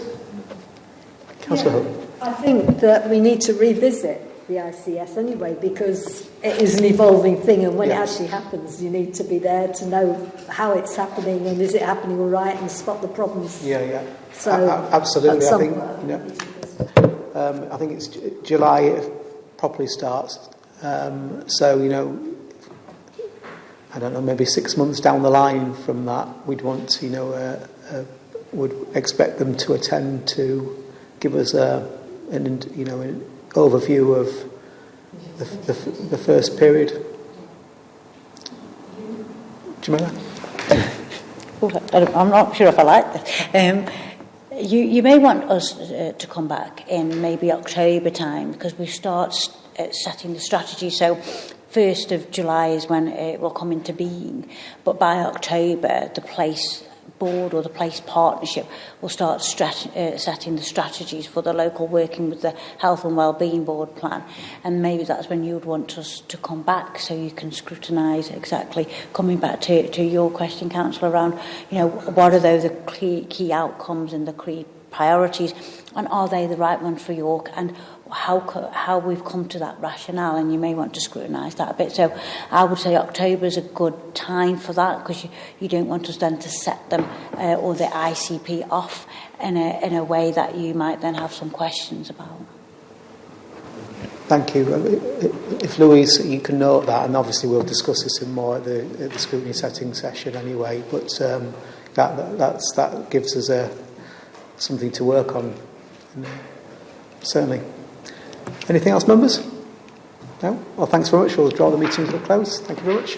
Councillor Hope. I think that we need to revisit the ICS anyway, because it is an evolving thing, and when it actually happens, you need to be there to know how it's happening and is it happening all right, and spot the problems. Yeah. So absolutely. I think it's July it properly starts. So I don't know, maybe 6 months down the line from that, we'd want would expect them to attend to give us an overview of the first period. Do you remember? I'm not sure if I like this. You may want us to come back in maybe October time, because we start setting the strategy. So 1st of July is when it will come into being. But by October, the place board or the place partnership will start setting the strategies for the local, working with the health and wellbeing board plan, and maybe that's when you would want us to come back so you can scrutinise exactly, coming back to your question, councillor, around what are those key outcomes and the key priorities, and are they the right ones for York, and how we've come to that rationale, and you may want to scrutinise that a bit. So I would say October is a good time for that, because you don't want us then to set them or the ICP off in a way that you might then have some questions about. Thank you. If Louise, you can note that, and obviously we'll discuss this in more at the scrutiny setting session anyway, but that gives us something to work on, certainly. Anything else, members? No? Well, thanks very much. We'll draw the meeting to a close. Thank you very much.